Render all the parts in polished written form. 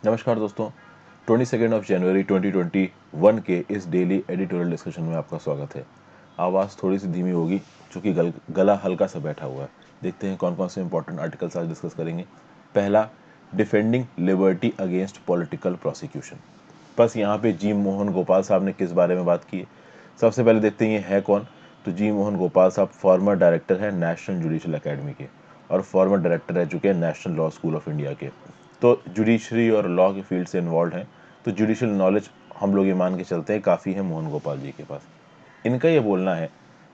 नमस्कार दोस्तों, 22 जनवरी 2021 के इस डेली एडिटोरियल डिस्कशन में आपका स्वागत है। आवाज़ थोड़ी सी धीमी होगी क्योंकि गला हल्का सा बैठा हुआ है। देखते हैं कौन कौन से इंपॉर्टेंट आर्टिकल्स आज डिस्कस करेंगे। पहला, defending liberty against political prosecution. बस यहाँ पे जी मोहन गोपाल साहब ने किस बारे में बात की है। सबसे पहले देखते हैं ये है कौन। तो जी मोहन गोपाल साहब फॉर्मर डायरेक्टर हैं नेशनल जुडिशल अकेडमी के और फॉर्मर डायरेक्टर रह चुके हैं national law school of India के। तो जुडिशरी और लॉ के फील्ड से इन्वॉल्व हैं, तो जुडिशल नॉलेज हम लोग ये मान के चलते हैं काफ़ी है मोहन गोपाल जी के पास। इनका ये बोलना है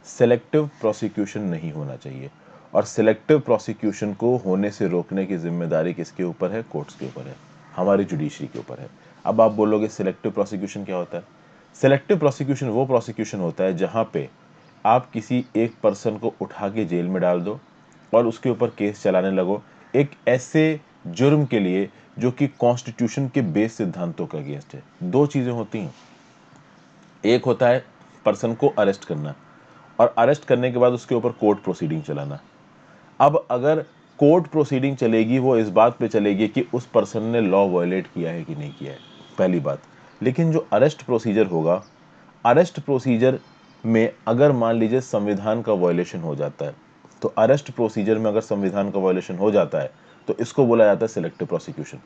सेलेक्टिव प्रोसिक्यूशन नहीं होना चाहिए और सेलेक्टिव प्रोसिक्यूशन को होने से रोकने की जिम्मेदारी किसके ऊपर है? कोर्ट्स के ऊपर है, हमारी जुडिशरी के ऊपर है। अब आप बोलोगे सेलेक्टिव प्रोसिक्यूशन क्या होता है? सेलेक्टिव प्रोसिक्यूशन वो प्रोसिक्यूशन होता है जहां पे आप किसी एक पर्सन को उठा के जेल में डाल दो और उसके ऊपर केस चलाने लगो एक ऐसे जुर्म के लिए जो कि कॉन्स्टिट्यूशन के बेस सिद्धांतों का अगेंस्ट है। दो चीजें होती हैं, एक होता है पर्सन को अरेस्ट करना और अरेस्ट करने के बाद उसके ऊपर कोर्ट प्रोसीडिंग चलाना। अब अगर कोर्ट प्रोसीडिंग चलेगी वो इस बात पे चलेगी कि उस पर्सन ने लॉ वायलेट किया है कि नहीं किया है, पहली बात। लेकिन जो अरेस्ट प्रोसीजर होगा, अरेस्ट प्रोसीजर में अगर मान लीजिए संविधान का वायलेशन हो जाता है, तो अरेस्ट प्रोसीजर में अगर संविधान का वायलेशन हो जाता है तो इसको बोला जाता है सिलेक्टिव प्रोसिक्यूशन।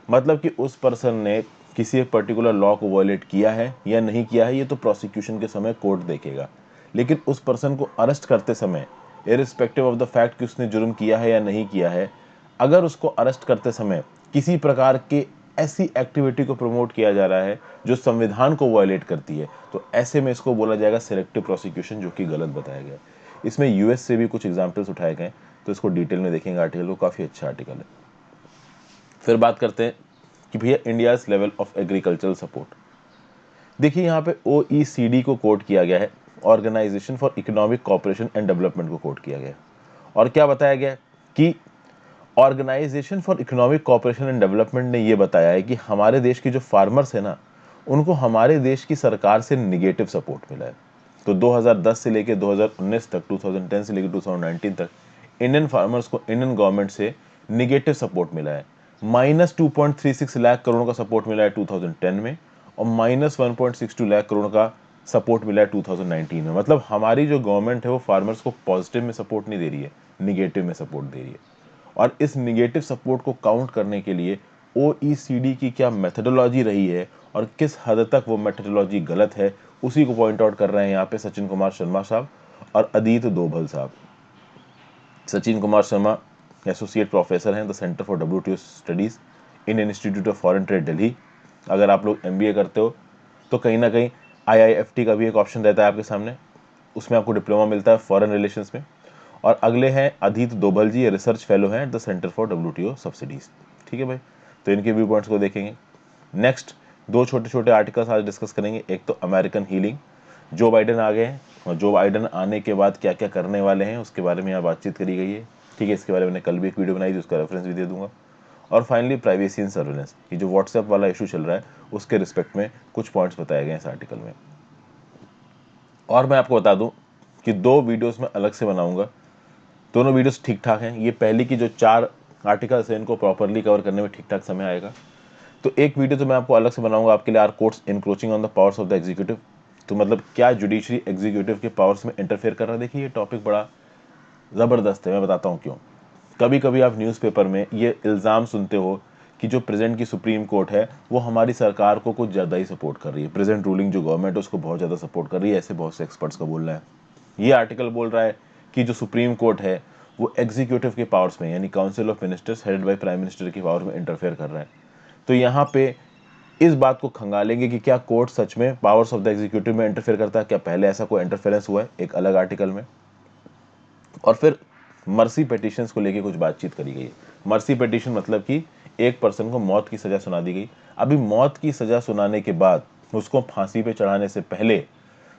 मतलब कि उस पर्सन ने किसी एक पर्टिकुलर लॉ को वायलेट किया है या नहीं किया है, ये तो प्रोसिक्यूशन के समय कोर्ट देखेगा। लेकिन उस पर्सन को अरेस्ट करते समय इरिस्पेक्टिव ऑफ द फैक्ट कि उसने जुर्म किया है या नहीं किया है, अगर उसको अरेस्ट करते समय किसी प्रकार के ऐसी एक्टिविटी को प्रमोट किया जा रहा है जो संविधान को वायलेट करती है, तो ऐसे में इसको बोला जाएगा सिलेक्टिव प्रोसिक्यूशन, जो कि गलत बताया गया। इसमें यूएस से भी कुछ एग्जाम्पल्स उठाए गए, तो इसको डिटेल में देखेंगे आर्टिकल को, काफी अच्छा आर्टिकल है। फिर बात करते हैं कि भैया India's level of agricultural support. देखिए यहाँ पे ओईसीडी को कोट किया गया है, organisation for economic cooperation and development को कोट किया गया है। और क्या बताया गया कि organisation for economic cooperation and development ने यह बताया है कि हमारे देश के जो फार्मर्स है ना, उनको हमारे देश की सरकार से निगेटिव सपोर्ट मिला है। तो 2010 से लेकर 2019 तक, 2010 से लेकर 2019 तक इंडियन फार्मर्स को इंडियन गवर्नमेंट से निगेटिव सपोर्ट मिला है। -2.36 लाख करोड़ का सपोर्ट मिला है 2010 में और -1.62 लाख करोड़ का सपोर्ट मिला है 2019 में। मतलब हमारी जो गवर्नमेंट है वो फार्मर्स को पॉजिटिव में सपोर्ट नहीं दे रही है, निगेटिव में सपोर्ट दे रही है। और इस निगेटिव सपोर्ट को काउंट करने के लिए ओईसीडी की क्या मेथडोलॉजी रही है और किस हद तक वो मेथडोलॉजी गलत है, उसी को पॉइंट आउट कर रहे हैं यहाँ पे सचिन कुमार शर्मा साहब और अदित डोभाल साहब। सचिन कुमार शर्मा एसोसिएट प्रोफेसर हैं the centre for WTO studies in institute of foreign trade Delhi. अगर आप लोग एमबीए करते हो तो कहीं ना कहीं आईआईएफटी का भी एक ऑप्शन रहता है आपके सामने, उसमें आपको डिप्लोमा मिलता है फॉरेन रिलेशंस में। और अगले हैं अदित डोभाल जी, रिसर्च फेलो हैं at the centre for WTO subsidies. ठीक है भाई, तो इनके व्यू पॉइंट्स को देखेंगे। नेक्स्ट दो छोटे छोटे आर्टिकल्स आज डिस्कस करेंगे। एक तो अमेरिकन हीलिंग, जो बाइडेन आ गए हैं और जो बाइडेन आने के बाद क्या क्या करने वाले हैं उसके बारे में यहाँ बातचीत करी गई है। ठीक है, इसके बारे में मैंने कल भी एक वीडियो बनाई थी, उसका रेफरेंस भी दे दूंगा। और फाइनली प्राइवेसी एंड सर्वेलेंस, ये जो व्हाट्सएप वाला इशू चल रहा है उसके रिस्पेक्ट में कुछ पॉइंट्स बताए गए हैं इस आर्टिकल में। और मैं आपको बता दूं कि दो वीडियोस में अलग से बनाऊंगा, दोनों वीडियोस ठीक ठाक हैं। ये पहली की जो 4 आर्टिकल्स हैं इनको प्रॉपरली कवर करने में ठीक ठाक समय आएगा। तो एक वीडियो तो मैं आपको अलग से बनाऊंगा आपके लिए, are courts encroaching on the powers of the executive. तो मतलब क्या जुडिशरी एग्जीक्यूटिव के पावर्स में इंटरफेयर कर रहा है। देखिए ये टॉपिक बड़ा ज़बरदस्त है, मैं बताता हूँ क्यों। कभी कभी आप न्यूज़पेपर में ये इल्ज़ाम सुनते हो कि जो प्रेजेंट की सुप्रीम कोर्ट है वो हमारी सरकार को कुछ ज़्यादा ही सपोर्ट कर रही है, प्रेजेंट रूलिंग जो गवर्नमेंट है उसको बहुत ज़्यादा सपोर्ट कर रही है, ऐसे बहुत से एक्सपर्ट्स का बोलना है। ये आर्टिकल बोल रहा है कि जो सुप्रीम कोर्ट है वो एग्जीक्यूटिव के पावर्स में यानी council of ministers headed by prime minister की पावर में इंटरफेयर कर रहा है। तो यहाँ पे इस बात को खंगालेंगे कि क्या कोर्ट सच में पावर्स ऑफ द एग्जीक्यूटिव में इंटरफेयर करता है, क्या पहले ऐसा कोई इंटरफेरेंस हुआ है, एक अलग आर्टिकल में। और फिर मर्सी पिटीशंस को लेके कुछ बातचीत करी गई है। मर्सी पिटीशन मतलब कि एक पर्सन को मौत की सजा सुना दी गई। अभी मौत की सजा सुनाने के बाद उसको फांसी पे चढ़ाने से पहले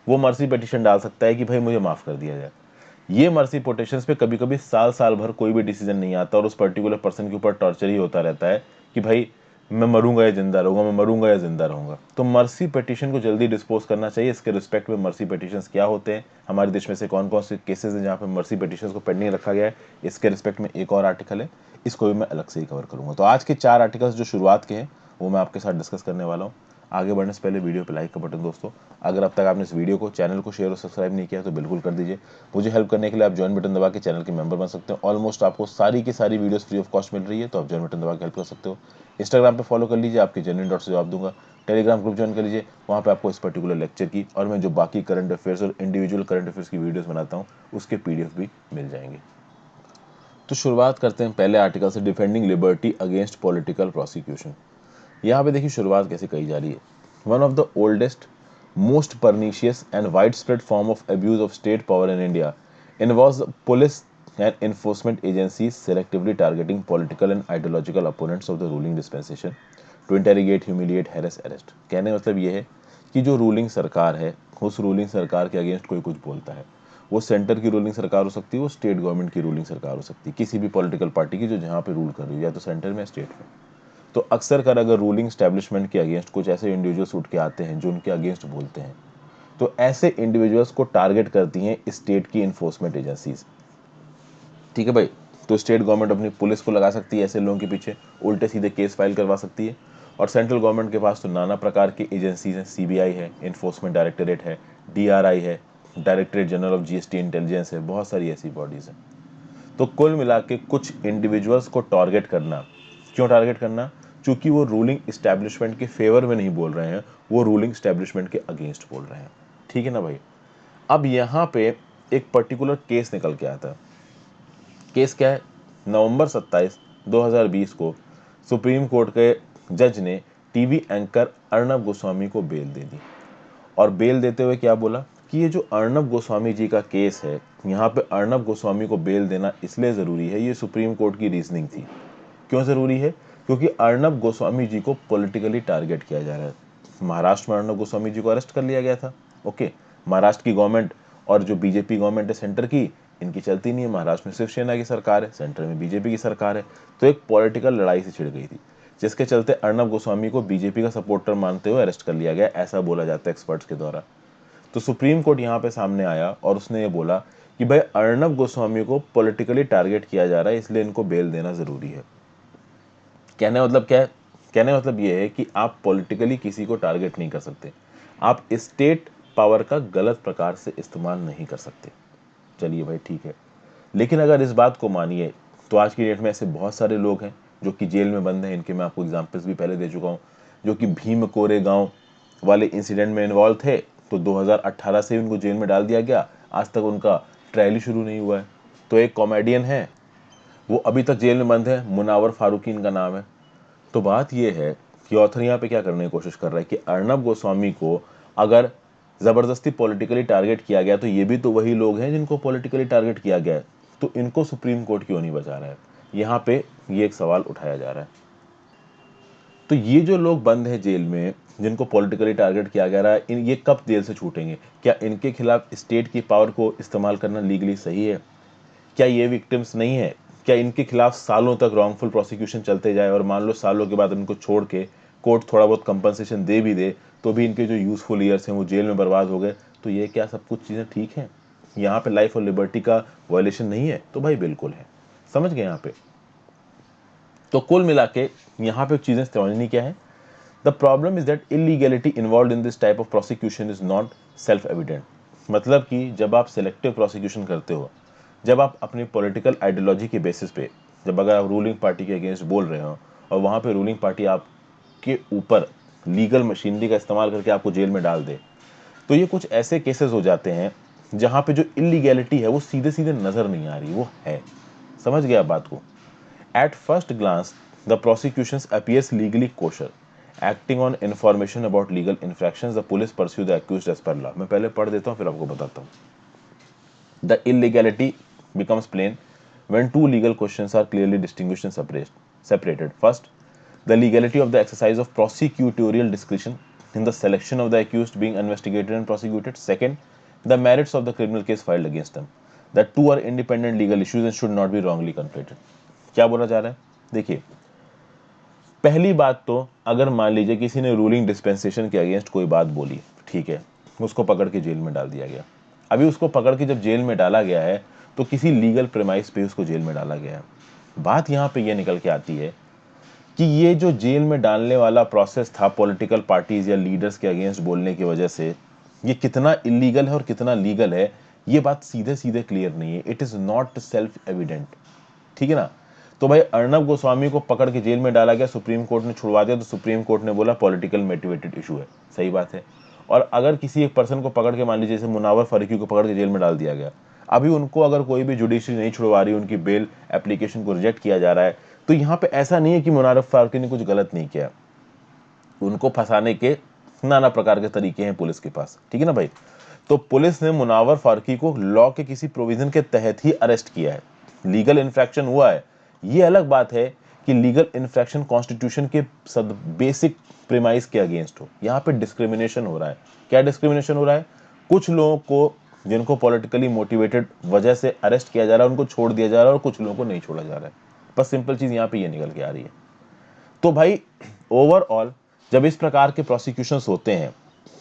वो मर्सी पिटीशन डाल सकता है कि भाई मुझे माफ कर दिया जाए। ये मर्सी पिटीशंस पे कभी कभी साल साल भर कोई भी डिसीजन नहीं आता और उस पर्टिकुलर पर्सन के ऊपर टॉर्चर ही होता रहता है कि भाई मैं मरूंगा या जिंदा रहूंगा, मैं मरूंगा या जिंदा रहूंगा। तो मर्सी पिटीशन को जल्दी डिस्पोज करना चाहिए। इसके रिस्पेक्ट में मर्सी पिटीशंस क्या होते हैं, हमारे देश में से कौन कौन से केसेस हैं जहाँ पे मर्सी पिटीशंस को पेंडिंग रखा गया है, इसके रिस्पेक्ट में एक और आर्टिकल है, इसको भी मैं अलग से ही कवर करूंगा। तो आज के 4 आर्टिकल्स जो शुरुआत के हैं वो मैं आपके साथ डिस्कस करने वाला हूँ। आगे बढ़ने से पहले वीडियो पे लाइक का बटन दोस्तों, अगर अब तक आपने इस वीडियो को, चैनल को शेयर और सब्सक्राइब नहीं किया तो बिल्कुल कर दीजिए। मुझे हेल्प करने के लिए आप ज्वाइन बटन दबा के चैनल के मेंबर बन सकते हो। ऑलमोस्ट आपको सारी की सारी वीडियोस फ्री ऑफ कॉस्ट मिल रही है, तो आप ज्वाइन बटन दबा के हेल्प कर सकते हो। इंस्टाग्राम पे फॉलो कर लीजिए, आपके जेन्युइन डॉट से जवाब दूंगा। टेलीग्राम ग्रुप ज्वाइन कर लीजिए, वहाँ पे आपको इस पर्टिकुलर लेक्चर की और मैं जो बाकी करंट अफेयर्स और इंडिविजुअल करंट अफेयर्स की वीडियोस बनाता हूँ उसके PDF भी मिल जाएंगे। तो शुरुआत करते हैं पहले आर्टिकल से, defending liberty against political prosecution. यहाँ पे देखिए शुरुआत कैसे कही जा रही है। One of the oldest, most pernicious and wide spread form of abuse of state power in India involves police and enforcement agencies selectively targeting political and ideological opponents of the ruling dispensation to interrogate, humiliate, harass, arrest। कहने मतलब ये है कि जो ruling सरकार है, उस ruling सरकार के अगेंस्ट कोई कुछ बोलता है, वो सेंटर की रूलिंग सरकार हो सकती है, वो स्टेट गवर्नमेंट की रूलिंग सरकार हो सकती है, किसी भी पॉलिटिकल पार्टी की जो जहाँ पे रूल कर रही है, या तो सेंटर में, स्टेट में। तो अक्सर कर अगर रूलिंग स्टैब्लिशमेंट के अगेंस्ट कुछ ऐसे इंडिविजुअल्स उठ के आते हैं जो उनके अगेंस्ट बोलते हैं, तो ऐसे इंडिविजुअल्स को टारगेट करती हैं स्टेट की इन्फोर्समेंट एजेंसीज। ठीक है भाई, तो स्टेट गवर्नमेंट अपनी पुलिस को लगा सकती है ऐसे लोगों के पीछे, उल्टे सीधे केस फाइल करवा सकती है। और सेंट्रल गवर्नमेंट के पास तो नाना प्रकार की एजेंसीज हैं, CBI है, इन्फोर्समेंट डायरेक्टरेट है, DRI है, directorate general of GST intelligence है, बहुत सारी ऐसी बॉडीज हैं। तो कुल मिला के कुछ इंडिविजुअल्स को टारगेट करना, क्यों टारगेट करना? क्योंकि वो रूलिंग इस्टेब्लिशमेंट के फेवर में नहीं बोल रहे हैं, वो रूलिंग इस्टेब्लिशमेंट के अगेंस्ट बोल रहे हैं। ठीक है ना भाई। अब यहाँ पे एक पर्टिकुलर केस निकल के आता है। केस क्या है? नवंबर 27, 2020 को सुप्रीम कोर्ट के जज ने टीवी एंकर अर्नब गोस्वामी को बेल दे दी। और बेल देते हुए क्या बोला कि ये जो अर्नब गोस्वामी जी का केस है, यहाँ पे अर्नब गोस्वामी को बेल देना इसलिए ज़रूरी है, ये सुप्रीम कोर्ट की रीजनिंग थी। क्यों ज़रूरी है? क्योंकि अर्नब गोस्वामी जी को पॉलिटिकली टारगेट किया जा रहा है। महाराष्ट्र में अर्नब गोस्वामी जी को अरेस्ट कर लिया गया था। ओके, महाराष्ट्र की गवर्नमेंट और जो बीजेपी गवर्नमेंट है सेंटर की, इनकी चलती नहीं है। महाराष्ट्र में शिवसेना की सरकार है, सेंटर में बीजेपी की सरकार है। तो एक पॉलिटिकल लड़ाई से छिड़ गई थी, जिसके चलते अर्नब गोस्वामी को बीजेपी का सपोर्टर मानते हुए अरेस्ट कर लिया गया, ऐसा बोला जाता है एक्सपर्ट्स के द्वारा। तो सुप्रीम कोर्ट यहाँ पे सामने आया और उसने ये बोला कि भाई अर्नब गोस्वामी को पॉलिटिकली टारगेट किया जा रहा है, इसलिए इनको बेल देना जरूरी है। कहने मतलब क्या है? कहने मतलब ये है कि आप पॉलिटिकली किसी को टारगेट नहीं कर सकते, आप स्टेट पावर का गलत प्रकार से इस्तेमाल नहीं कर सकते। चलिए भाई ठीक है, लेकिन अगर इस बात को मानिए तो आज की डेट में ऐसे बहुत सारे लोग हैं जो कि जेल में बंद हैं। इनके मैं आपको एग्जांपल्स भी पहले दे चुका हूँ, जो कि भीम कोरे गांव वाले इंसिडेंट में इन्वॉल्व थे, तो 2018 से उनको जेल में डाल दिया गया, आज तक उनका ट्रायल ही शुरू नहीं हुआ है। तो एक कॉमेडियन है, वो अभी तक जेल में बंद है, मुनावर फारूकी इनका नाम है। तो बात यह है कि ऑथर यहाँ पे क्या करने की कोशिश कर रहा है कि अर्नब गोस्वामी को अगर जबरदस्ती पॉलिटिकली टारगेट किया गया, तो ये भी तो वही लोग हैं जिनको पॉलिटिकली टारगेट किया गया है, तो इनको सुप्रीम कोर्ट क्यों नहीं बचा रहा है? यहाँ पे ये एक सवाल उठाया जा रहा है। तो ये जो लोग बंद हैं जेल में, जिनको पॉलिटिकली टारगेट किया गया है, ये कब जेल से छूटेंगे? क्या इनके खिलाफ स्टेट की पावर को इस्तेमाल करना लीगली सही है? क्या ये विक्टिम्स नहीं है? क्या इनके खिलाफ सालों तक रॉन्गफुल प्रोसिक्यूशन चलते जाए और मान लो सालों के बाद इनको छोड़ के कोर्ट थोड़ा बहुत कंपनसेशन दे भी दे, तो भी इनके जो यूजफुल ईयर्स हैं वो जेल में बर्बाद हो गए? तो ये क्या सब कुछ चीज़ें ठीक हैं? यहाँ पे लाइफ और लिबर्टी का वायलेशन नहीं है? तो भाई बिल्कुल है। समझ गए यहाँ पे? तो कुल मिला के यहाँ पे चीज़ें समझनी क्या है? The problem is that illegality involve in this type of prosecution is not self evident. मतलब कि जब आप सिलेक्टिव प्रोसिक्यूशन करते हो, जब आप अपनी पॉलिटिकल आइडियोलॉजी के बेसिस पे, जब अगर आप रूलिंग पार्टी के अगेंस्ट बोल रहे हो और वहाँ पे रूलिंग पार्टी आपके ऊपर लीगल मशीनरी का इस्तेमाल करके आपको जेल में डाल दे, तो ये कुछ ऐसे केसेस हो जाते हैं जहाँ पे जो इलीगैलिटी है वो सीधे सीधे नज़र नहीं आ रही, वो है। समझ गया बात को? At first glance, the prosecutions appears legally kosher. Acting on information about legal infractions, the police pursue the accused as per law. मैं पहले पढ़ देता हूँ फिर आपको बताता हूँ। The illegality becomes plain when two legal questions are clearly distinguished and separated. First, the legality of the exercise of prosecutorial discretion in the selection of the accused being investigated and prosecuted. Second, the merits of the criminal case filed against them. The two are independent legal issues and should not be wrongly conflated. क्या बोला जा रहा है? देखिए, पहली बात तो अगर मान लीजिए किसी ने रूलिंग डिस्पेंसेशन के अगेंस्ट कोई बात बोली, ठीक है, उसको पकड़ के जेल में डाल दिया गया। अभी उसको पकड़ के जब जेल में डाला गया है तो किसी लीगल प्रेमाइस पे उसको जेल में डाला गया है। बात यहाँ पे ये निकल के आती है कि ये जो जेल में डालने वाला प्रोसेस था पॉलिटिकल पार्टीज या लीडर्स के अगेंस्ट बोलने की वजह से, ये कितना इलीगल है और कितना लीगल है, ये बात सीधे सीधे क्लियर नहीं है। It is not self evident, ठीक है ना। तो भाई अर्नब गोस्वामी को पकड़ के जेल में डाला गया, सुप्रीम कोर्ट ने छुड़वा दिया, तो सुप्रीम कोर्ट ने बोला पॉलिटिकल मोटिवेटेड इशू है, सही बात है। और अगर किसी एक पर्सन को पकड़ के, मान लीजिए जैसे मुनावर फारूकी को पकड़ के जेल में डाल दिया गया, अभी उनको अगर कोई भी जुडिशरी नहीं छुड़वा रही, उनकी बेल एप्लीकेशन को रिजेक्ट किया जा रहा है, तो यहाँ पे ऐसा नहीं है कि मुनावर फारूकी ने कुछ गलत नहीं किया। उनको फंसाने के नाना प्रकार के तरीके हैं पुलिस के पास, ठीक है ना भाई। तो पुलिस ने मुनावर फारूकी को लॉ के किसी प्रोविजन के तहत ही अरेस्ट किया है, लीगल इन्फ्रैक्शन हुआ है। ये अलग बात है कि लीगल इन्फ्रैक्शन कॉन्स्टिट्यूशन के बेसिक प्रीमाइस के अगेंस्ट हो। यहाँ पे डिस्क्रिमिनेशन हो रहा है। क्या डिस्क्रिमिनेशन हो रहा है? कुछ लोगों को जिनको पॉलिटिकली मोटिवेटेड वजह से अरेस्ट किया जा रहा है उनको छोड़ दिया जा रहा है और कुछ लोगों को नहीं छोड़ा जा रहा है। बस सिंपल चीज यहाँ पे ये निकल के आ रही है। तो भाई ओवरऑल जब इस प्रकार के प्रोसिक्यूशंस होते हैं,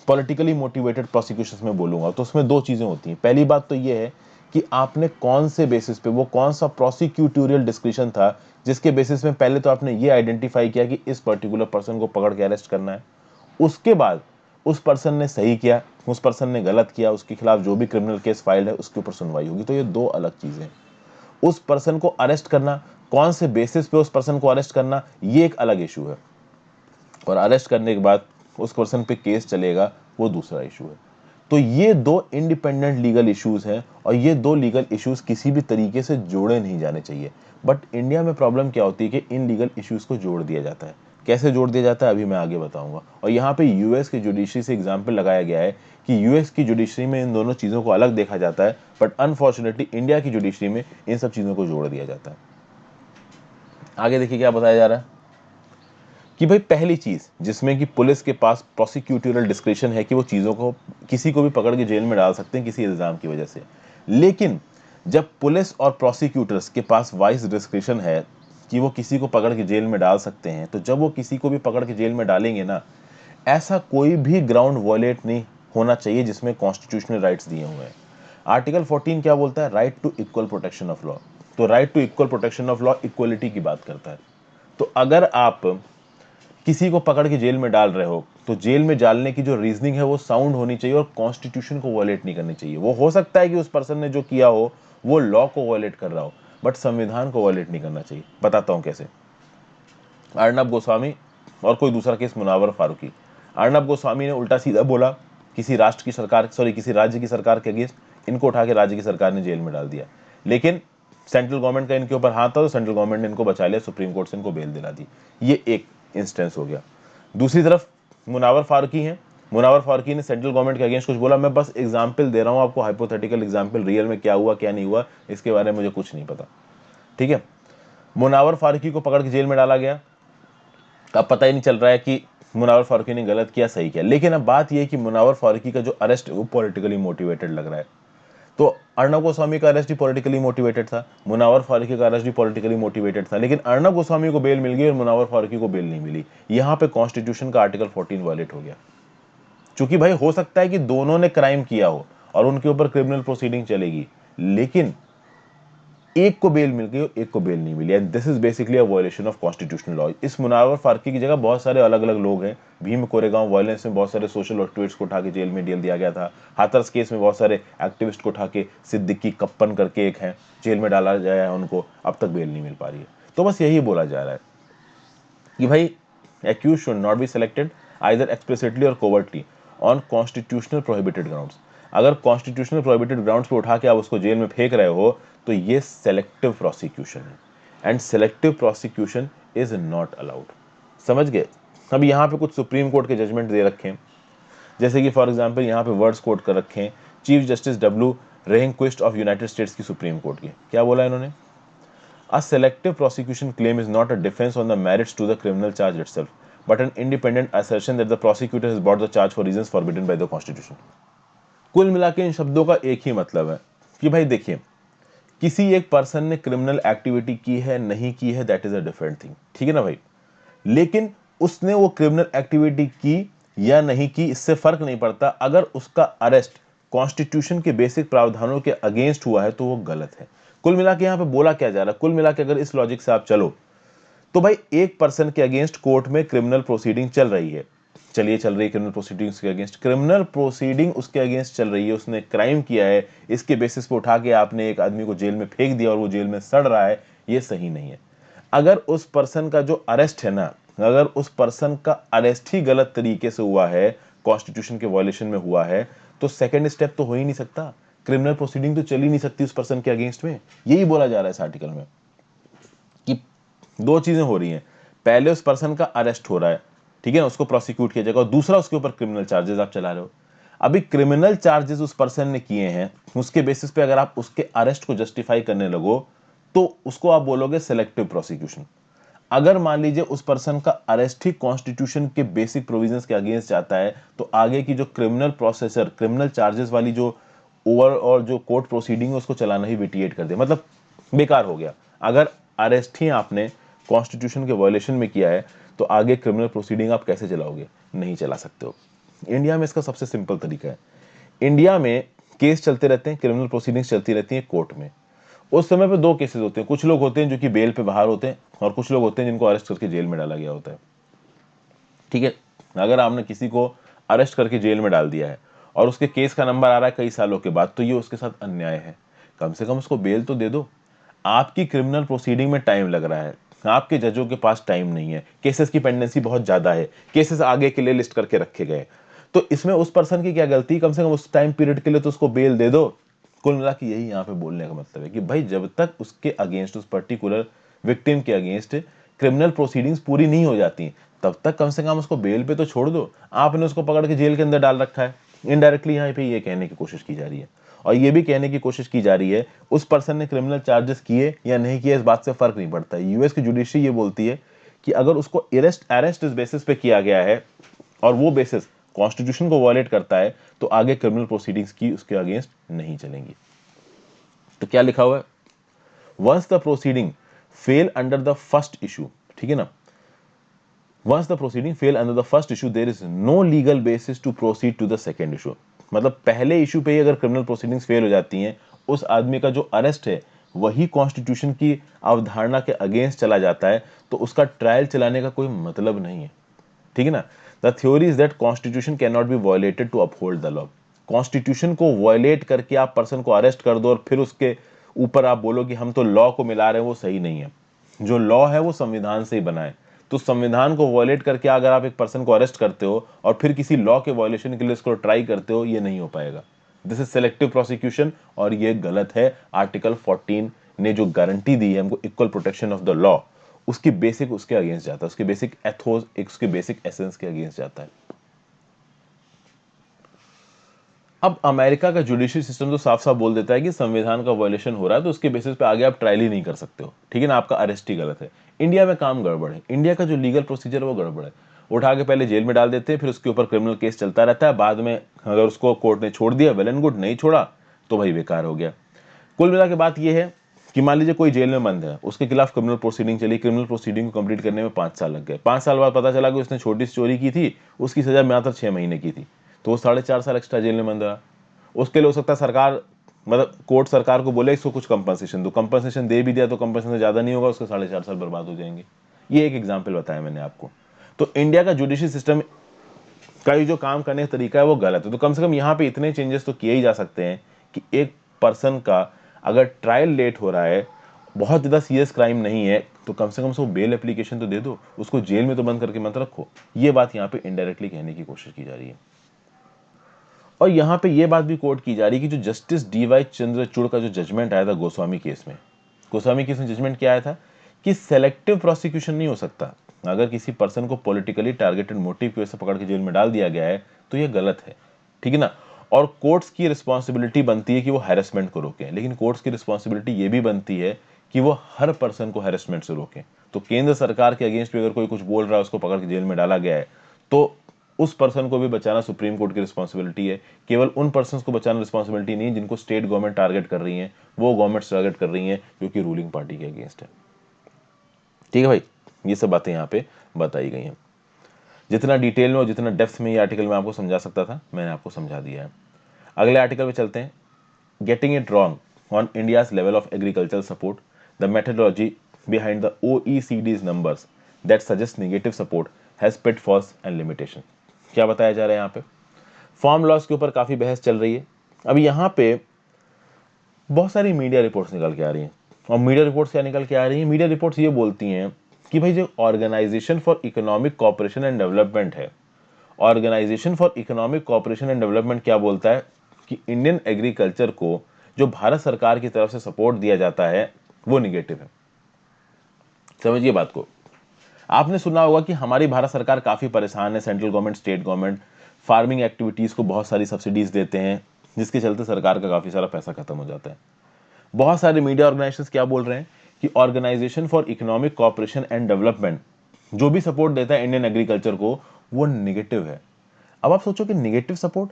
पॉलिटिकली मोटिवेटेड प्रोसिक्यूशंस में बोलूंगा, तो उसमें दो चीजें होती हैं। पहली बात तो ये है कि आपने कौन से बेसिस पे, वो कौन सा प्रोसिक्यूटोरियल डिस्क्रिशन था जिसके बेसिस में पहले तो आपने ये आइडेंटिफाई किया कि इस पर्टिकुलर पर्सन को पकड़ के अरेस्ट करना है। उसके बाद उस पर्सन ने सही किया, उस पर्सन ने गलत किया, उसके खिलाफ जो भी क्रिमिनल केस फाइल है उसके ऊपर सुनवाई होगी। तो ये दो अलग चीजें हैं। उस पर्सन को अरेस्ट करना, कौन से बेसिस पे उस पर्सन को अरेस्ट करना, ये एक अलग इशू है। और अरेस्ट करने के बाद उस पर्सन पे केस चलेगा, वो दूसरा इशू है। तो ये दो इंडिपेंडेंट लीगल इश्यूज हैं और ये दो लीगल इश्यूज किसी भी तरीके से जोड़े नहीं जाने चाहिए। बट इंडिया में प्रॉब्लम क्या होती है कि इन लीगल इश्यूज को जोड़ दिया जाता है। कैसे जोड़ दिया जाता है अभी मैं आगे बताऊंगा। और यहाँ पे यूएस की जुडिशरी से एग्जाम्पल लगाया गया है कि यूएस की जुडिशरी में इन दोनों चीज़ों को अलग देखा जाता है, बट अनफॉर्चुनेटली इंडिया की जुडिशरी में इन सब चीज़ों को जोड़ दिया जाता है। आगे देखिए क्या बताया जा रहा है कि भाई पहली चीज जिसमें कि पुलिस के पास प्रोसिक्यूटोरियल डिस्क्रिशन है कि वो चीजों को, किसी को भी पकड़ के जेल में डाल सकते हैं किसी इल्जाम की वजह से। लेकिन जब पुलिस और प्रोसिक्यूटर्स के पास वाइस डिस्क्रिशन है कि वो किसी को पकड़ के जेल में डाल सकते हैं, तो जब वो किसी को भी पकड़ के जेल में डालेंगे ना, ऐसा कोई भी ग्राउंड वॉयलेट नहीं होना चाहिए जिसमें कॉन्स्टिट्यूशनल राइट्स दिए हुए हैं। आर्टिकल 14 क्या बोलता है? Right to equal protection of law. तो right to equal protection of law equality की बात करता है। तो अगर आप किसी को पकड़ के जेल में डाल रहे हो तो जेल में डालने की जो रीजनिंग है वो साउंड होनी चाहिए और कॉन्स्टिट्यूशन को वॉयलेट नहीं करनी चाहिए। वो हो सकता है कि उस पर्सन ने जो किया हो वो लॉ को वॉयलेट कर रहा हो, बट संविधान को वॉयलेट नहीं करना चाहिए। बताता हूं कैसे। अर्नब गोस्वामी और कोई दूसरा केस मुनावर फारूकी। अर्नब गोस्वामी ने उल्टा सीधा बोला किसी राष्ट्र की सरकार, सॉरी किसी राज्य की सरकार के अगेंस्ट, इनको उठा के राज्य की सरकार ने जेल में डाल दिया। लेकिन सेंट्रल गवर्नमेंट का इनके ऊपर हाथ था तो सेंट्रल गवर्नमेंट ने इनको बचा लिया, सुप्रीम कोर्ट से इनको बेल दिला दी। ये एक इंस्टेंस हो गया। दूसरी तरफ मुनावर फारूकी हैं। मुनावर फारूकी ने सेंट्रल गवर्नमेंट के अगेंस्ट कुछ बोला। मैं बस एग्जाम्पल दे रहा हूं आपको, हाइपोथेटिकल एग्जाम्पल, रियल में क्या हुआ क्या नहीं हुआ इसके बारे में मुझे कुछ नहीं पता, ठीक है। मुनावर फारूकी को पकड़ के जेल में डाला गया। अब पता ही नहीं चल रहा है कि मुनावर फारूकी ने गलत किया सही किया। लेकिन अब बात यह है कि मुनावर फारूकी का जो अरेस्ट है वो पॉलिटिकली मोटिवेटेड लग रहा है। तो अर्नब गोस्वामी का अरेस्ट भी पॉलिटिकली मोटिवेटेड था, मुनावर फारूकी का अरेस्ट भी पॉलिटिकली मोटिवेटेड था। लेकिन अर्नब गोस्वामी को बेल मिल गई और मुनावर फारूकी को बेल नहीं मिली। यहां पे कॉन्स्टिट्यूशन का आर्टिकल 14 वायलेट हो गया। क्योंकि भाई हो सकता है कि दोनों ने क्राइम किया हो और उनके ऊपर क्रिमिनल प्रोसीडिंग चलेगी, लेकिन एक को बेल मिल गई और एक को बेल नहीं मिली, and this is basically a violation of constitutional law. इस मुनावर फारूकी की जगह बहुत सारे अलग अलग लोग हैं। भीम कोरेगांव वायलेंस में बहुत सारे सोशल एक्टिविस्ट को उठा के जेल में डाल दिया गया था। हाथरस केस में बहुत सारे एक्टिविस्ट को उठा के, सिद्दीकी कप्पन करके एक है, जेल में डाला गया है, उनको अब तक बेल नहीं मिल पा रही है। तो बस यही बोला जा रहा है कि भाई accused should not be selected either explicitly or covertly on constitutional prohibited grounds। अगर कॉन्स्टिट्यूशनल प्रोहिबिटेड ग्राउंड्स पे उठा के आप उसको जेल में फेंक रहे हो तो ये सेलेक्टिव प्रोसिक्यूशन है, and selective prosecution is not allowed. समझ गए? अब यहाँ पे कुछ सुप्रीम कोर्ट के जजमेंट दे रखे हैं, जैसे कि फॉर एग्जांपल यहाँ पे वर्ड्स कोट कर रखे हैं chief justice W Rehnquist of United States की सुप्रीम कोर्ट की। क्या बोला इन्होंने? A selective prosecution claim is not a defense on the merits to the criminal charge itself, but an independent assertion that the prosecutor has brought the charge for reasons forbidden by the Constitution। कुल मिला के इन शब्दों का एक ही मतलब है कि भाई देखिए, किसी एक पर्सन ने क्रिमिनल एक्टिविटी की है नहीं की है, that is a different thing, ठीक है ना भाई। लेकिन उसने वो क्रिमिनल एक्टिविटी की या नहीं की इससे फर्क नहीं पड़ता। अगर उसका अरेस्ट कॉन्स्टिट्यूशन के बेसिक प्रावधानों के अगेंस्ट हुआ है तो वो गलत है। कुल मिला के यहाँ पे बोला क्या जा रहा है? कुल मिला के अगर इस लॉजिक से आप चलो तो भाई एक पर्सन के अगेंस्ट कोर्ट में क्रिमिनल प्रोसीडिंग चल रही है, चलिए चल रही है क्रिमिनल प्रोसीडिंग के अगेंस्ट, क्रिमिनल प्रोसीडिंग उसके अगेंस्ट चल रही है, उसने क्राइम किया है, इसके बेसिस पे उठा के आपने एक आदमी को जेल में फेंक दिया और वो जेल में सड़ रहा है, ये सही नहीं है। अगर उस पर्सन का जो अरेस्ट है ना, अगर उस पर्सन का अरेस्ट ही गलत तरीके से हुआ है, कॉन्स्टिट्यूशन के वायलेशन में हुआ है, तो सेकंड स्टेप तो हो ही नहीं सकता, क्रिमिनल प्रोसीडिंग तो चल ही नहीं सकती उस पर्सन के अगेंस्ट में। यही बोला जा रहा है इस आर्टिकल में कि दो चीजें हो रही हैं, पहले उस पर्सन का अरेस्ट हो रहा है, ठीक है ना, उसको प्रोसिक्यूट किया जाएगा, और दूसरा उसके ऊपर क्रिमिनल चार्जेस आप चला रहे हो। अभी क्रिमिनल चार्जेस उस पर्सन ने किए हैं, उसके बेसिस पे अगर आप उसके अरेस्ट को जस्टिफाई करने लगो तो उसको आप बोलोगे सेलेक्टिव प्रोसिक्यूशन। अगर मान लीजिए उस पर्सन का अरेस्ट ही कॉन्स्टिट्यूशन के बेसिक प्रोविजंस के अगेंस्ट जाता है, तो आगे की जो क्रिमिनल प्रोसेसर, क्रिमिनल चार्जेस वाली जो ओवर और जो कोर्ट प्रोसीडिंग है उसको चलाना ही विटिएट कर दे, मतलब बेकार हो गया। अगर अरेस्ट ही आपने कॉन्स्टिट्यूशन के वायलेशन में किया है तो आगे क्रिमिनल प्रोसीडिंग आप कैसे चलाओगे, नहीं चला सकते हो। इंडिया में इसका सबसे सिंपल तरीका है, इंडिया में केस चलते रहते हैं, क्रिमिनल प्रोसीडिंग्स चलती रहती हैं कोर्ट में। उस समय पे दो केसेस होते हैं, कुछ लोग होते हैं जो कि बेल पे बाहर होते हैं और कुछ लोग होते हैं जिनको अरेस्ट करके जेल में डाला गया होता है, ठीक है। अगर आपने किसी को अरेस्ट करके जेल में डाल दिया है और उसके केस का नंबर आ रहा है कई सालों के बाद, तो ये उसके साथ अन्याय है, कम से कम उसको बेल तो दे दो। आपकी क्रिमिनल प्रोसीडिंग में टाइम लग रहा है, आपके जजों के पास टाइम नहीं है, केसेस की पेंडेंसी बहुत ज्यादा है, केसेस आगे के लिए लिस्ट करके रखे गए, तो इसमें उस पर्सन की क्या गलती, कम से कम उस टाइम पीरियड के लिए तो उसको बेल दे दो। कुल मिला के यही यहाँ पे बोलने का मतलब है कि भाई जब तक उसके अगेंस्ट, उस पर्टिकुलर विक्टिम के अगेंस्ट क्रिमिनल प्रोसीडिंग्स पूरी नहीं हो जाती, तब तक कम से कम उसको बेल पे तो छोड़ दो। आपने उसको पकड़ के जेल के अंदर डाल रखा है। इनडायरेक्टली यहाँ पे ये कहने की कोशिश की जा रही है, और ये भी कहने की कोशिश की जा रही है उस पर्सन ने क्रिमिनल चार्जेस किए या नहीं किए, इस बात से फर्क नहीं पड़ता। यूएस की जुडिशरी ये बोलती है कि अगर उसको अरेस्ट इस बेसिस पे किया गया है और वो बेसिस कॉन्स्टिट्यूशन को वायलेट करता है, तो आगे क्रिमिनल प्रोसीडिंग्स की उसके अगेंस्ट नहीं चलेंगी। तो क्या लिखा हुआ है, once the proceeding fail under the first issue, ठीक है ना, once the proceeding fail under the first issue there is no legal basis to proceed to the second issue. मतलब पहले इशू पे ही अगर क्रिमिनल प्रोसीडिंग्स फेल हो जाती हैं, उस आदमी का जो अरेस्ट है वही कॉन्स्टिट्यूशन की अवधारणा के अगेंस्ट चला जाता है, तो उसका ट्रायल चलाने का कोई मतलब नहीं है, ठीक है ना। The theory is that constitution can not be violated to uphold the law. Constitution को वायलेट करके आप पर्सन को अरेस्ट कर दो और फिर उसके ऊपर आप बोलो कि हम तो लॉ को मिला रहे हैं, वो सही नहीं है। जो लॉ है वो संविधान से ही बना है, तो संविधान को वायलेट करके अगर आप एक पर्सन को अरेस्ट करते हो और फिर किसी लॉ के वायलेशन के लिए उसको ट्राई करते हो, ये नहीं हो पाएगा। दिस इज सेलेक्टिव प्रोसिक्यूशन और ये गलत है। आर्टिकल 14 ने जो गारंटी दी है हमको equal protection of the law, उसकी बेसिक उसके अगेंस्ट जाता है, उसके बेसिक एथोस, उसके बेसिक एसेंस के अगेंस्ट जाता है। अब अमेरिका का जुडिशरी सिस्टम तो साफ साफ बोल देता है कि संविधान का वायलेशन हो रहा है तो उसके बेसिस पे आगे आप ट्रायल ही नहीं कर सकते हो, ठीक है ना, आपका अरेस्ट ही गलत है। इंडिया में काम गड़बड़ है, इंडिया का जो लीगल प्रोसीजर है वो गड़बड़ है। उठा के पहले जेल में डाल देते हैं, फिर उसके ऊपर क्रिमिनल केस चलता रहता है, बाद में अगर उसको कोर्ट ने छोड़ दिया वेल एंड गुड, नहीं छोड़ा तो भाई बेकार हो गया। कुल मिला के बात यह है कि मान लीजिए कोई जेल में बंद है, उसके खिलाफ क्रिमिनल प्रोसीडिंग चली, क्रिमिनल प्रोसीडिंग को कंप्लीट करने में 5 साल लग गए, 5 साल बाद पता चला कि उसने छोटी सी चोरी की थी, उसकी सजा मात्र 6 महीने की थी, तो वो 4.5 साल एक्स्ट्रा जेल में बंद रहा। उसके लिए हो सकता है सरकार, मतलब कोर्ट सरकार को बोले इसको कुछ कंपनसेशन दो, कंपनसेशन दे भी दिया तो कंपनसेशन ज्यादा नहीं होगा, उसके 4.5 साल बर्बाद हो जाएंगे। ये एक एग्जाम्पल बताया मैंने आपको। तो इंडिया का जुडिशरी सिस्टम का जो काम करने का तरीका है वो गलत है। तो कम से कम यहाँ पे इतने चेंजेस तो किए ही जा सकते हैं कि एक पर्सन का अगर ट्रायल लेट हो रहा है, बहुत ज़्यादा सीरियस क्राइम नहीं है, तो कम से कम उसको बेल एप्लीकेशन तो दे दो, उसको जेल में तो बंद करके मत रखो। ये बात यहाँ पे इनडायरेक्टली कहने की कोशिश की जा रही है। और यहाँ पे ये बात भी कोट की जा रही है कि जो जस्टिस डीवाई चंद्रचूड़ का जो जजमेंट आया था गोस्वामी केस में, गोस्वामी केस में जजमेंट क्या आया था कि सेलेक्टिव प्रोसिक्यूशन नहीं हो सकता। अगर किसी पर्सन को पॉलिटिकली टारगेटेड मोटिव की वजह से पकड़ के जेल में डाल दिया गया है तो ये गलत है, ठीक है ना। और कोर्ट्स की रिस्पॉन्सिबिलिटी बनती है कि वो हैरेसमेंट को रोकें, लेकिन कोर्ट्स की रिस्पॉन्सिबिलिटी ये भी बनती है कि वो हर पर्सन को हैरेसमेंट से रोकें। तो केंद्र सरकार के अगेंस्ट भी अगर कोई कुछ बोल रहा है, उसको पकड़ के जेल में डाला गया है, तो उस पर्सन को भी बचाना सुप्रीम कोर्ट की रिस्पॉन्सिबिलिटी है। केवल उन पर्सन को बचाना रिस्पॉन्सिबिलिटी नहीं जिनको स्टेट गवर्नमेंट टारगेट कर रही है, वो गवर्नमेंट टारगेट कर रही है जो कि रूलिंग पार्टी के अगेंस्ट है, ठीक है भाई। ये सब बातें यहाँ पे बताई गई हैं। जितना डिटेल में और जितना डेप्थ में ये आर्टिकल में आपको समझा सकता था मैंने आपको समझा दिया है। अगले आर्टिकल में चलते हैं। Getting it wrong on India's level of agriculture support, the methodology behind the OECD's numbers that suggest negative support has pitfalls and limitation। क्या बताया जा रहा है यहाँ पे? फॉर्म लॉस के ऊपर काफी बहस चल रही है। अब यहाँ पे बहुत सारी मीडिया रिपोर्ट्स निकल के आ रही हैं, और मीडिया रिपोर्ट्स क्या निकल के आ रही हैं? मीडिया रिपोर्ट्स ये बोलती हैं कि भाई जो Organisation for economic cooperation and Development है, organisation for economic cooperation and Development क्या बोलता है कि इंडियन एग्रीकल्चर को जो भारत सरकार की तरफ से सपोर्ट दिया जाता है वो निगेटिव है। समझिए बात को। आपने सुना होगा कि हमारी भारत सरकार काफी परेशान है, central government, state government farming activities को बहुत सारी सब्सिडीज देते हैं, जिसके चलते सरकार का काफी सारा पैसा खत्म हो जाता है। बहुत सारे मीडिया ऑर्गेनाइजेशंस क्या बोल रहे हैं कि organisation for economic cooperation and development जो भी सपोर्ट देता है इंडियन एग्रीकल्चर को वो निगेटिव है। अब आप सोचो कि निगेटिव सपोर्ट,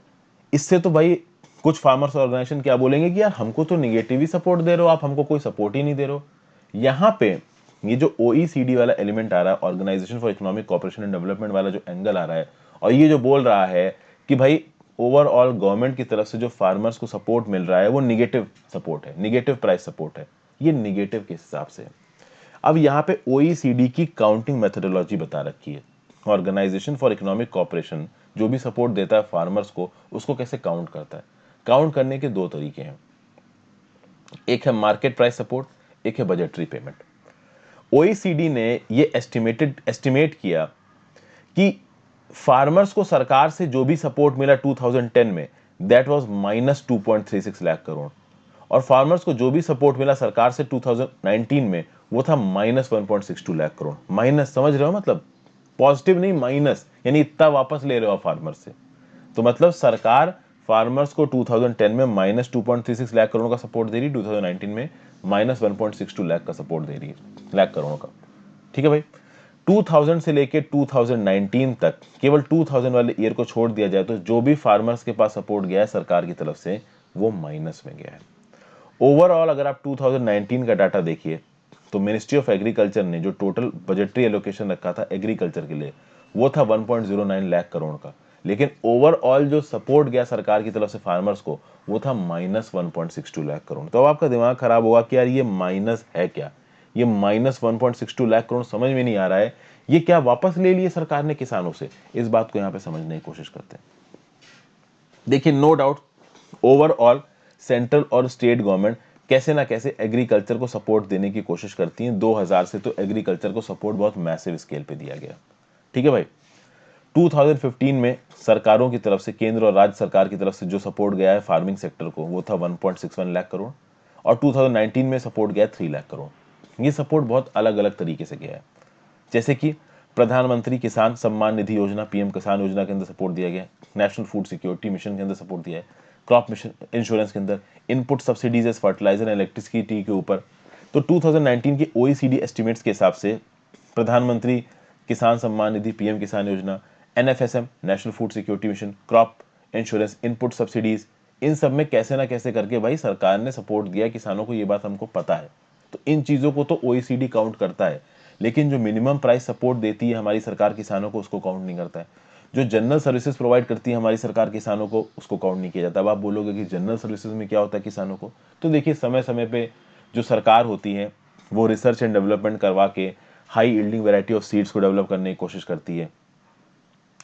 इससे तो भाई कुछ फार्मर्स ऑर्गेनाइजेशन क्या बोलेंगे कि यार हमको तो निगेटिव ही सपोर्ट दे रहे हो आप, हमको कोई सपोर्ट ही नहीं दे रहे हो। यहाँ पे ये जो OECD वाला एलिमेंट आ रहा है, organisation for economic cooperation and development वाला जो एंगल आ रहा है, और ये जो बोल रहा है कि भाई ओवरऑल गवर्नमेंट की तरफ से जो फार्मर्स को सपोर्ट मिल रहा है वो निगेटिव सपोर्ट है, निगेटिव प्राइस सपोर्ट है, ये निगेटिव के हिसाब से है। अब यहाँ पे OECD की काउंटिंग मेथोडोलॉजी बता रखी है। ऑर्गेनाइजेशन फॉर इकोनॉमिक कोऑपरेशन जो भी सपोर्ट देता है फार्मर्स को, उसको कैसे काउंट करता है? काउंट करने के दो तरीके हैं, एक है मार्केट प्राइस सपोर्ट, एक है बजटरी पेमेंट। OECD ने ये एस्टिमेट किया कि फार्मर्स को सरकार से जो भी सपोर्ट मिला 2010 में, दैट वाज -2.36 लाख करोड़, और फार्मर्स को जो भी सपोर्ट मिला सरकार से 2019 में वो था -1.62 लाख करोड़। माइनस, समझ रहे हो? मतलब पॉजिटिव नहीं, माइनस, यानी इतना वापस ले रहे हो फार्मर्स से। तो मतलब सरकार फार्मर्स को 2010 में -2.36 लाख करोड़ का सपोर्ट दे रही, 2019 में -1.62 लाख का सपोर्ट दे रही है, लाख करोड़ का। ठीक है भाई। 2000 से लेके 2019 तक केवल 2000 वाले ईयर को छोड़ दिया जाए तो जो भी फार्मर्स के पास सपोर्ट गया है सरकार की तरफ से वो माइनस में गया है। ओवरऑल अगर आप 2019 का डाटा देखिए तो मिनिस्ट्री ऑफ एग्रीकल्चर ने जो टोटल बजटरी एलोकेशन रखा था एग्रीकल्चर के लिए वो था 1.09 लाख करोड़ का, लेकिन ओवरऑल जो सपोर्ट गया सरकार की तरफ से फार्मर्स को वो था -1.62 लाख करोड़। तो अब आपका दिमाग खराब होगा कि यार ये माइनस है क्या, ये -1.62 लाख करोड़ समझ में नहीं आ रहा है, ये क्या वापस ले लिए सरकार ने किसानों से? इस बात को यहां पे समझने की कोशिश करते हैं। देखिए, नो डाउट ओवरऑल सेंट्रल और स्टेट गवर्नमेंट कैसे ना कैसे एग्रीकल्चर को सपोर्ट देने की कोशिश करती हैं। 2000 से तो एग्रीकल्चर को सपोर्ट बहुत मैसिव स्केल पे दिया गया। ठीक है भाई। 2015 में सरकारों की तरफ से, केंद्र और राज्य सरकार की तरफ से जो सपोर्ट गया है फार्मिंग सेक्टर को वो था 1.61 लाख करोड़, और 2019 में सपोर्ट गया 3 लाख करोड़। ये सपोर्ट बहुत अलग अलग तरीके से गया है, जैसे कि प्रधानमंत्री किसान सम्मान निधि योजना, पीएम किसान योजना के अंदर सपोर्ट दिया गया, नेशनल फूड सिक्योरिटी मिशन के अंदर सपोर्ट दिया है, क्रॉप मिशन इंश्योरेंस के अंदर, input subsidies as fertiliser and electricity के ऊपर। तो 2019 के OECD एस्टिमेट्स के हिसाब से प्रधानमंत्री किसान Samman Nidhi, PM Kisan Yojana, NFSM National Food Security Mission, crop insurance, input subsidies, इन सब में कैसे ना कैसे करके भाई सरकार ने सपोर्ट दिया किसानों को, ये बात हमको पता है। तो इन चीजों को तो OECD काउंट करता है, लेकिन जो मिनिमम प्राइस सपोर्ट देती है हमारी सरकार किसानों को उसको काउंट नहीं करता है। जो जनरल सर्विसेज प्रोवाइड करती है हमारी सरकार किसानों को उसको काउंट नहीं किया जाता। अब आप बोलोगे कि जनरल सर्विसेज में क्या होता है किसानों को, तो देखिए समय समय पे जो सरकार होती है वो रिसर्च एंड डेवलपमेंट करवा के high yielding variety of seeds को डेवलप करने की कोशिश करती है।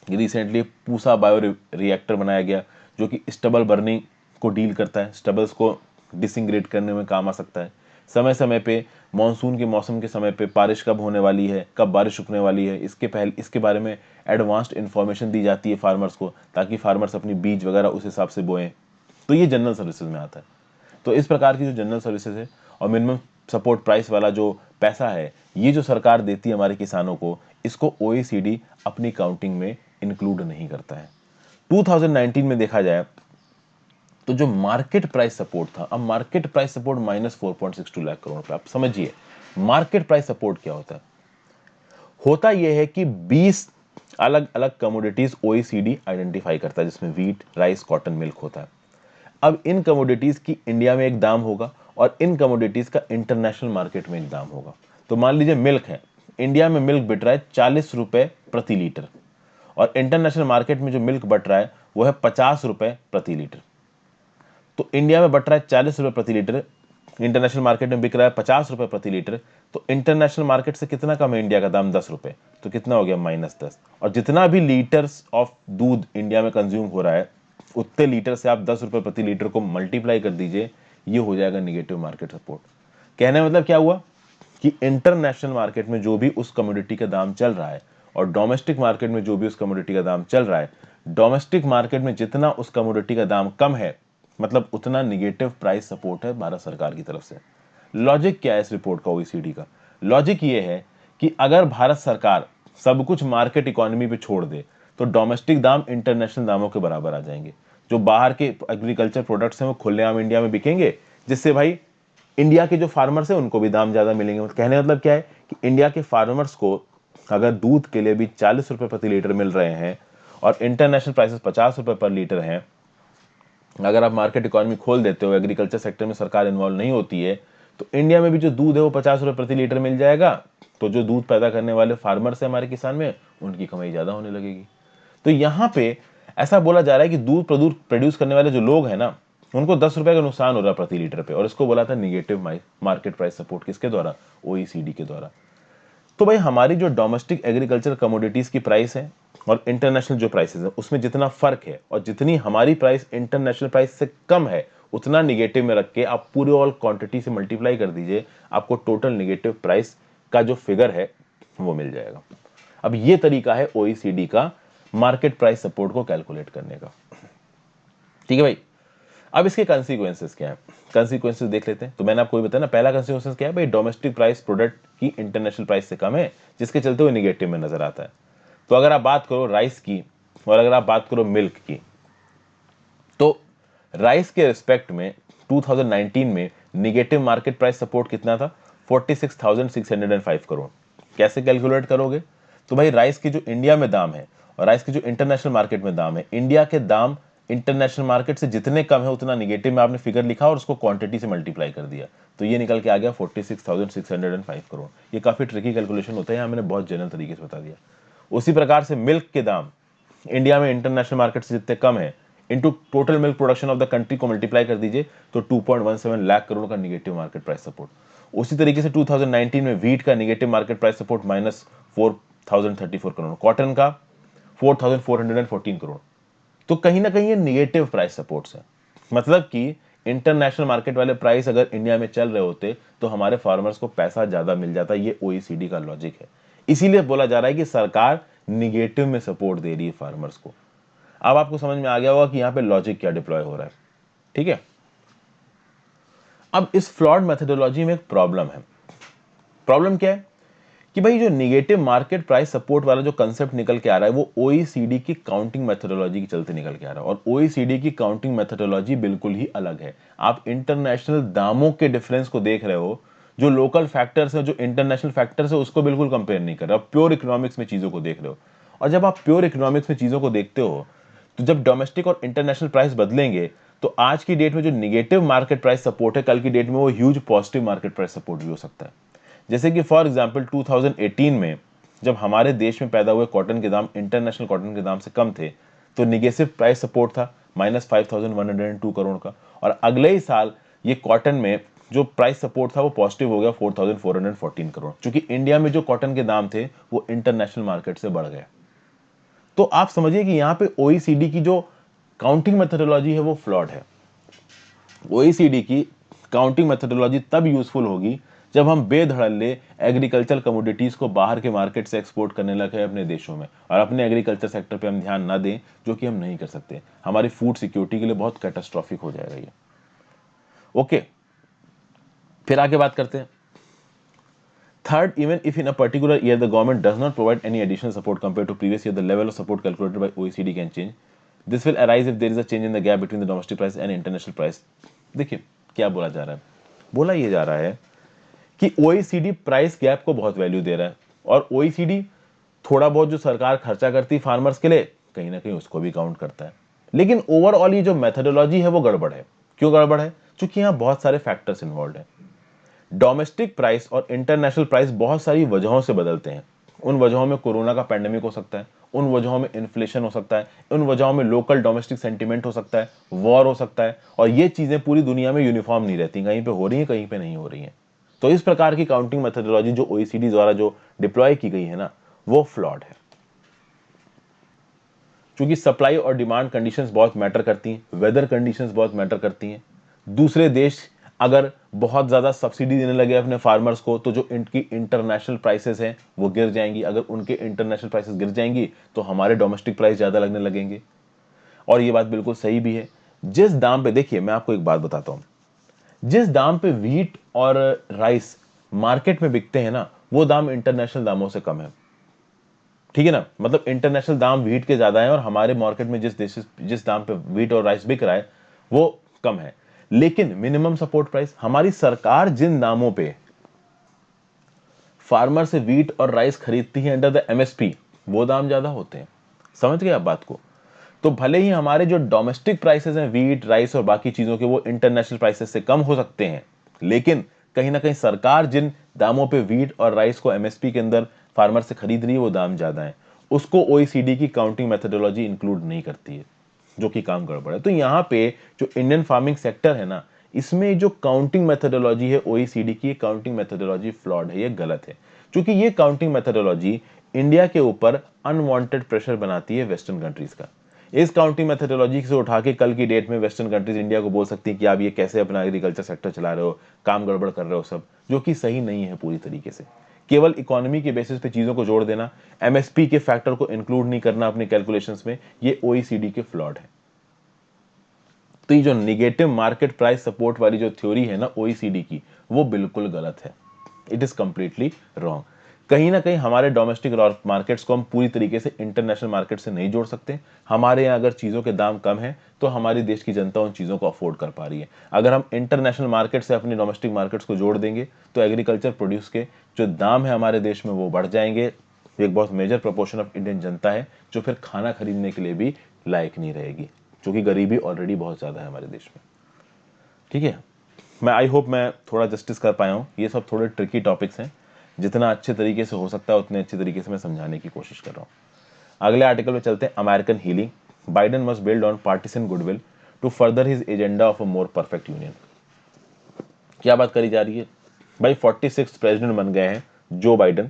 रिसेंटली पूसा बायो रिएक्टर बनाया गया जो कि स्टबल बर्निंग को डील करता है, स्टबल्स को डिसइंग्रेट करने में काम आ सकता है। समय समय पे मानसून के मौसम के समय पे बारिश कब होने वाली है, कब बारिश रुकने वाली है, इसके बारे में एडवांस्ड इन्फॉर्मेशन दी जाती है फार्मर्स को, ताकि फार्मर्स अपनी बीज वगैरह उस हिसाब से बोएं। तो ये जनरल सर्विसेज में आता है। तो इस प्रकार की जो जनरल सर्विसेज है और मिनिमम सपोर्ट प्राइस वाला जो पैसा है ये जो सरकार देती है हमारे किसानों को, इसको OECD अपनी काउंटिंग में इंक्लूड नहीं करता है। 2019 में देखा जाए तो जो मार्केट प्राइस सपोर्ट था, अब market price support -4.62 lakh crore पे। आप समझिए मार्केट प्राइस सपोर्ट क्या होता है। होता यह है कि 20 अलग अलग कमोडिटीज OECD आइडेंटिफाई करता है, जिसमें व्हीट, राइस, कॉटन, मिल्क होता है। अब इन कमोडिटीज की इंडिया में एक दाम होगा और इन कमोडिटीज का इंटरनेशनल मार्केट में एक दाम होगा। तो मान लीजिए मिल्क है, इंडिया में मिल्क बिक रहा है 40 रुपए प्रति लीटर, और इंटरनेशनल मार्केट में जो मिल्क बट रहा है वो है 50 रुपए प्रति लीटर। तो इंडिया में बट रहा है 40 रुपए प्रति लीटर, इंटरनेशनल मार्केट में बिक रहा है 50 रुपए प्रति लीटर, तो इंटरनेशनल मार्केट से कितना कम है इंडिया का दाम? 10 रुपए। तो कितना हो गया? -10। और जितना भी लीटर्स ऑफ दूध इंडिया में कंज्यूम हो रहा है, उतने लीटर से आप 10 रुपए प्रति लीटर को मल्टीप्लाई कर दीजिए, ये हो जाएगा निगेटिव मार्केट सपोर्ट। कहने का मतलब क्या हुआ कि इंटरनेशनल मार्केट में जो भी उस कमोडिटी का दाम चल रहा है और डोमेस्टिक मार्केट में जो भी उस कमोडिटी का दाम चल रहा है, डोमेस्टिक मार्केट में जितना उस कमोडिटी का दाम कम है, मतलब उतना निगेटिव प्राइस सपोर्ट है भारत सरकार की तरफ से। लॉजिक क्या है इस रिपोर्ट का, ओईसीडी का? लॉजिक ये है कि अगर भारत सरकार सब कुछ मार्केट इकोनॉमी पे छोड़ दे तो डोमेस्टिक दाम इंटरनेशनल दामों के बराबर आ जाएंगे। जो बाहर के एग्रीकल्चर प्रोडक्ट्स हैं वो खुलेआम इंडिया में बिकेंगे, जिससे भाई इंडिया के जो फार्मर्स हैं उनको भी दाम ज्यादा मिलेंगे। कहने का मतलब क्या है कि इंडिया के फार्मर्स को अगर दूध के लिए भी 40 रुपए प्रति लीटर मिल रहे हैं और इंटरनेशनल प्राइसेस 50 रुपए पर लीटर हैं, अगर आप मार्केट इकोनॉमी खोल देते हो, एग्रीकल्चर सेक्टर में सरकार इन्वॉल्व नहीं होती है, तो इंडिया में भी जो दूध है वो 50 रुपए प्रति लीटर मिल जाएगा। तो जो दूध पैदा करने वाले फार्मर्स है हमारे किसान में, उनकी कमाई ज्यादा होने लगेगी। तो यहाँ पे ऐसा बोला जा रहा है कि दूध प्रोड्यूस करने वाले जो लोग हैं ना, उनको 10 रुपए का नुकसान हो रहा है प्रति लीटर पे, और इसको बोला था निगेटिव मार्केट प्राइस सपोर्ट। किसके द्वारा? ओईसीडी के द्वारा। तो भाई हमारी जो डोमेस्टिक एग्रीकल्चर कमोडिटीज की प्राइस है और इंटरनेशनल जो प्राइसेस है उसमें जितना फर्क है और जितनी हमारी प्राइस इंटरनेशनल प्राइस से कम है, उतना निगेटिव में रख के आप पूरे ऑल क्वांटिटी से मल्टीप्लाई कर दीजिए, आपको टोटल निगेटिव प्राइस का जो फिगर है वो मिल जाएगा। अब ये तरीका है ओईसीडी का मार्केट प्राइस सपोर्ट को कैलकुलेट करने का। ठीक है भाई, अब इसके कंसीक्वेंसेस क्या है, कंसीक्वेंसेस देख लेते हैं। तो मैंने आपको बताया ना, पहला कंसीक्वेंसेस क्या है भाई, डोमेस्टिक प्राइस प्रोडक्ट की इंटरनेशनल प्राइस से कम है, जिसके चलते हुए निगेटिव में नजर आता है। तो अगर आप बात करो राइस की और अगर आप बात करो मिल्क की, तो राइस के रिस्पेक्ट में 2019 में निगेटिव मार्केट प्राइस सपोर्ट कितना था? 46,605 करोड़। कैसे कैलकुलेट करोगे? तो भाई राइस की जो इंडिया में दाम है और राइस की जो इंटरनेशनल मार्केट में दाम है, इंडिया के दाम इंटरनेशनल मार्केट से जितने कम है उतना निगेटिव में आपने फिगर लिखा और उसको क्वांटिटी से मल्टीप्लाई कर दिया, तो ये निकल के आ गया 46,605 करोड़। ये काफी ट्रिकी कैलकुलेशन होता है, यहाँ मैंने बहुत जनरल तरीके से बता दिया। उसी प्रकार से मिल्क के दाम इंडिया में इंटरनेशनल मार्केट से जितने कम है, into total milk production of the country को मल्टीप्लाई कर दीजिए, तो 2.17 लाख करोड़ का निगेटिव मार्केट प्राइस सपोर्ट। उसी तरीके से 2019 में व्हीट का negative market price support -4,034 crore, cotton का 4,414 करोड़। तो कहीं ना कहीं ये निगेटिव प्राइस सपोर्ट्स है। मतलब कि इंटरनेशनल मार्केट वाले प्राइस अगर इंडिया में चल रहे होते तो हमारे फार्मर्स को पैसा ज्यादा मिल जाता। ये ओईसीडी का लॉजिक है, इसीलिए बोला जा रहा है कि सरकार निगेटिव में सपोर्ट दे रही है फार्मर्स को। अब आपको समझ में आ गया होगा कि यहां पे लॉजिक क्या डिप्लॉय हो रहा है। ठीक है, अब इस फ्लॉड मेथोडोलॉजी में एक प्रॉब्लम है। प्रॉब्लम क्या है कि भाई जो निगेटिव मार्केट प्राइस सपोर्ट वाला जो कंसेप्ट निकल के आ रहा है वो ओईसीडी की काउंटिंग मेथोडोलॉजी के चलते निकल के आ रहा है, और ओईसीडी की काउंटिंग मेथोडोलॉजी बिल्कुल ही अलग है। आप इंटरनेशनल दामों के डिफरेंस को देख रहे हो, जो लोकल फैक्टर्स है, जो इंटरनेशनल फैक्टर्स है, उसको बिल्कुल कंपेयर नहीं कर रहे हो, आप प्योर इकोनॉमिक्स में चीजों को देख रहे हो। और जब आप प्योर इकोनॉमिक्स में चीजों को देखते हो, तो जब डोमेस्टिक और इंटरनेशनल प्राइस बदलेंगे तो आज की डेट में जो निगेटिव मार्केट प्राइस सपोर्ट है, कल की डेट में वो huge positive market price support भी हो सकता है। जैसे कि फॉर एग्जांपल 2018 में जब हमारे देश में पैदा हुए कॉटन के दाम इंटरनेशनल कॉटन के दाम से कम थे, तो निगेटिव प्राइस सपोर्ट था -5,102 करोड़ का, और अगले ही साल ये कॉटन में जो प्राइस सपोर्ट था वो पॉजिटिव हो गया 4,414 करोड़, क्योंकि इंडिया में जो कॉटन के दाम थे वो इंटरनेशनल मार्केट से बढ़ गए। तो आप समझिए कि यहां पे ओईसीडी की जो काउंटिंग मेथोडोलॉजी है वो फ्लॉड है। ओईसीडी की काउंटिंग मेथोडोलॉजी तब यूजफुल होगी जब हम बेधड़ल्ले एग्रीकल्चर कमोडिटीज को बाहर के मार्केट से एक्सपोर्ट करने लगे अपने देशों में, और अपने एग्रीकल्चर सेक्टर पे हम ध्यान ना दें, जो कि हम नहीं कर सकते। हमारी फूड सिक्योरिटी के लिए बहुत कैटास्ट्रॉफिक हो जाएगा ये। ओके, फिर आगे बात करते हैं। Third, even if in a particular year the government does not provide any additional support compared to previous year, the level of support calculated by OECD can change. This will arise if there is a change in the gap between the domestic price and international price. देखिए क्या बोला जा रहा है, बोला ये जा रहा है कि OECD प्राइस गैप को बहुत वैल्यू दे रहा है, और OECD थोड़ा बहुत जो सरकार खर्चा करती है फार्मर्स के लिए, कहीं ना कहीं उसको भी काउंट करता है। लेकिन ओवरऑल ये जो मेथोडोलॉजी है वो गड़बड़ है। क्यों गड़बड़ है? क्योंकि यहाँ बहुत सारे फैक्टर्स इन्वॉल्व हैं। डोमेस्टिक प्राइस और इंटरनेशनल प्राइस बहुत सारी वजहों से बदलते हैं। उन वजहों में कोरोना का पैंडेमिक हो सकता है, उन वजहों में इन्फ्लेशन हो सकता है, उन वजहों में लोकल डोमेस्टिक सेंटिमेंट हो सकता है, वॉर हो सकता है, और ये चीजें पूरी दुनिया में यूनिफॉर्म नहीं रहती, कहीं पे हो रही है, कहीं पे नहीं हो रही है। तो इस प्रकार की काउंटिंग मेथोडोलॉजी जो ओईसीडी द्वारा जो डिप्लॉय की गई है ना, वो फ्लॉड है। क्योंकि सप्लाई और डिमांड कंडीशंस बहुत मैटर करती हैं, वेदर कंडीशंस बहुत मैटर करती हैं। दूसरे देश अगर बहुत ज़्यादा सब्सिडी देने लगे अपने फार्मर्स को, तो जो इनकी इंटरनेशनल प्राइसेस हैं वो गिर जाएंगी। अगर उनके इंटरनेशनल प्राइसेस गिर जाएंगी तो हमारे डोमेस्टिक प्राइस ज़्यादा लगने लगेंगे। और ये बात बिल्कुल सही भी है। जिस दाम पे, देखिए मैं आपको एक बात बताता हूँ, जिस दाम पे व्हीट और राइस मार्केट में बिकते हैं ना, वो दाम इंटरनेशनल दामों से कम है। ठीक है ना, मतलब इंटरनेशनल दाम व्हीट के ज्यादा है और हमारे मार्केट में जिस दाम पे व्हीट और राइस बिक रहा है वो कम है। लेकिन मिनिमम सपोर्ट प्राइस, हमारी सरकार जिन दामों पे फार्मर से व्हीट और राइस खरीदती है अंडर द एमएसपी, वो दाम ज्यादा होते हैं। समझ गए आप बात को? तो भले ही हमारे जो डोमेस्टिक प्राइसेस हैं व्हीट राइस और बाकी चीजों के, वो इंटरनेशनल प्राइसेस से कम हो सकते हैं, लेकिन कहीं ना कहीं सरकार जिन दामों पे व्हीट और राइस को एमएसपी के अंदर फार्मर से खरीद रही है वो दाम ज्यादा है। उसको ओईसीडी की काउंटिंग मेथोडोलॉजी इंक्लूड नहीं करती है, जो कि काम गड़बड़ है। तो यहाँ पे जो इंडियन फार्मिंग सेक्टर है ना, इसमें जो काउंटिंग मेथोडोलॉजी है ओईसीडी की, काउंटिंग मेथोडोलॉजी फ्लॉड है, ये गलत है। क्योंकि ये काउंटिंग मेथोडोलॉजी इंडिया के ऊपर अनवांटेड प्रेशर बनाती है वेस्टर्न कंट्रीज का। इस काउंटिंग मेथोडोलॉजी से उठा के कल की डेट में वेस्टर्न कंट्रीज इंडिया को बोल सकती है कि आप ये कैसे अपना एग्रीकल्चर सेक्टर चला रहे हो, काम गड़बड़ कर रहे हो सब, जो कि सही नहीं है पूरी तरीके से। केवल इकोनॉमी के बेसिस पे चीजों को जोड़ देना, एमएसपी के फैक्टर को इंक्लूड नहीं करना अपने कैलकुलेशंस में, ये ओईसीडी के फ्लॉड है। तो ये जो निगेटिव मार्केट प्राइस सपोर्ट वाली जो थ्योरी है ना ओईसीडी की, वो बिल्कुल गलत है। It is completely wrong. कहीं ना कहीं हमारे डोमेस्टिक मार्केट्स को हम पूरी तरीके से इंटरनेशनल मार्केट से नहीं जोड़ सकते। हमारे यहाँ अगर चीज़ों के दाम कम है तो हमारी देश की जनता उन चीज़ों को अफोर्ड कर पा रही है। अगर हम इंटरनेशनल मार्केट से अपने डोमेस्टिक मार्केट्स को जोड़ देंगे तो एग्रीकल्चर प्रोड्यूस के जो दाम है हमारे देश में वो बढ़ जाएंगे। एक बहुत मेजर प्रोपोर्शन ऑफ इंडियन जनता है जो फिर खाना खरीदने के लिए भी लायक नहीं रहेगी, क्योंकि गरीबी ऑलरेडी बहुत ज़्यादा है हमारे देश में। ठीक है, मैं आई होप मैं थोड़ा जस्टिस कर पाया हूँ। ये सब थोड़े ट्रिकी टॉपिक्स हैं, जितना अच्छे तरीके से हो सकता है उतने अच्छे तरीके से मैं समझाने की कोशिश कर रहा हूँ। अगले आर्टिकल में चलते हैं, American healing, Biden must build on partisan goodwill to further his agenda of a more perfect union. क्या बात करी जा रही है भाई? 46 प्रेसिडेंट बन गए हैं जो बाइडेन,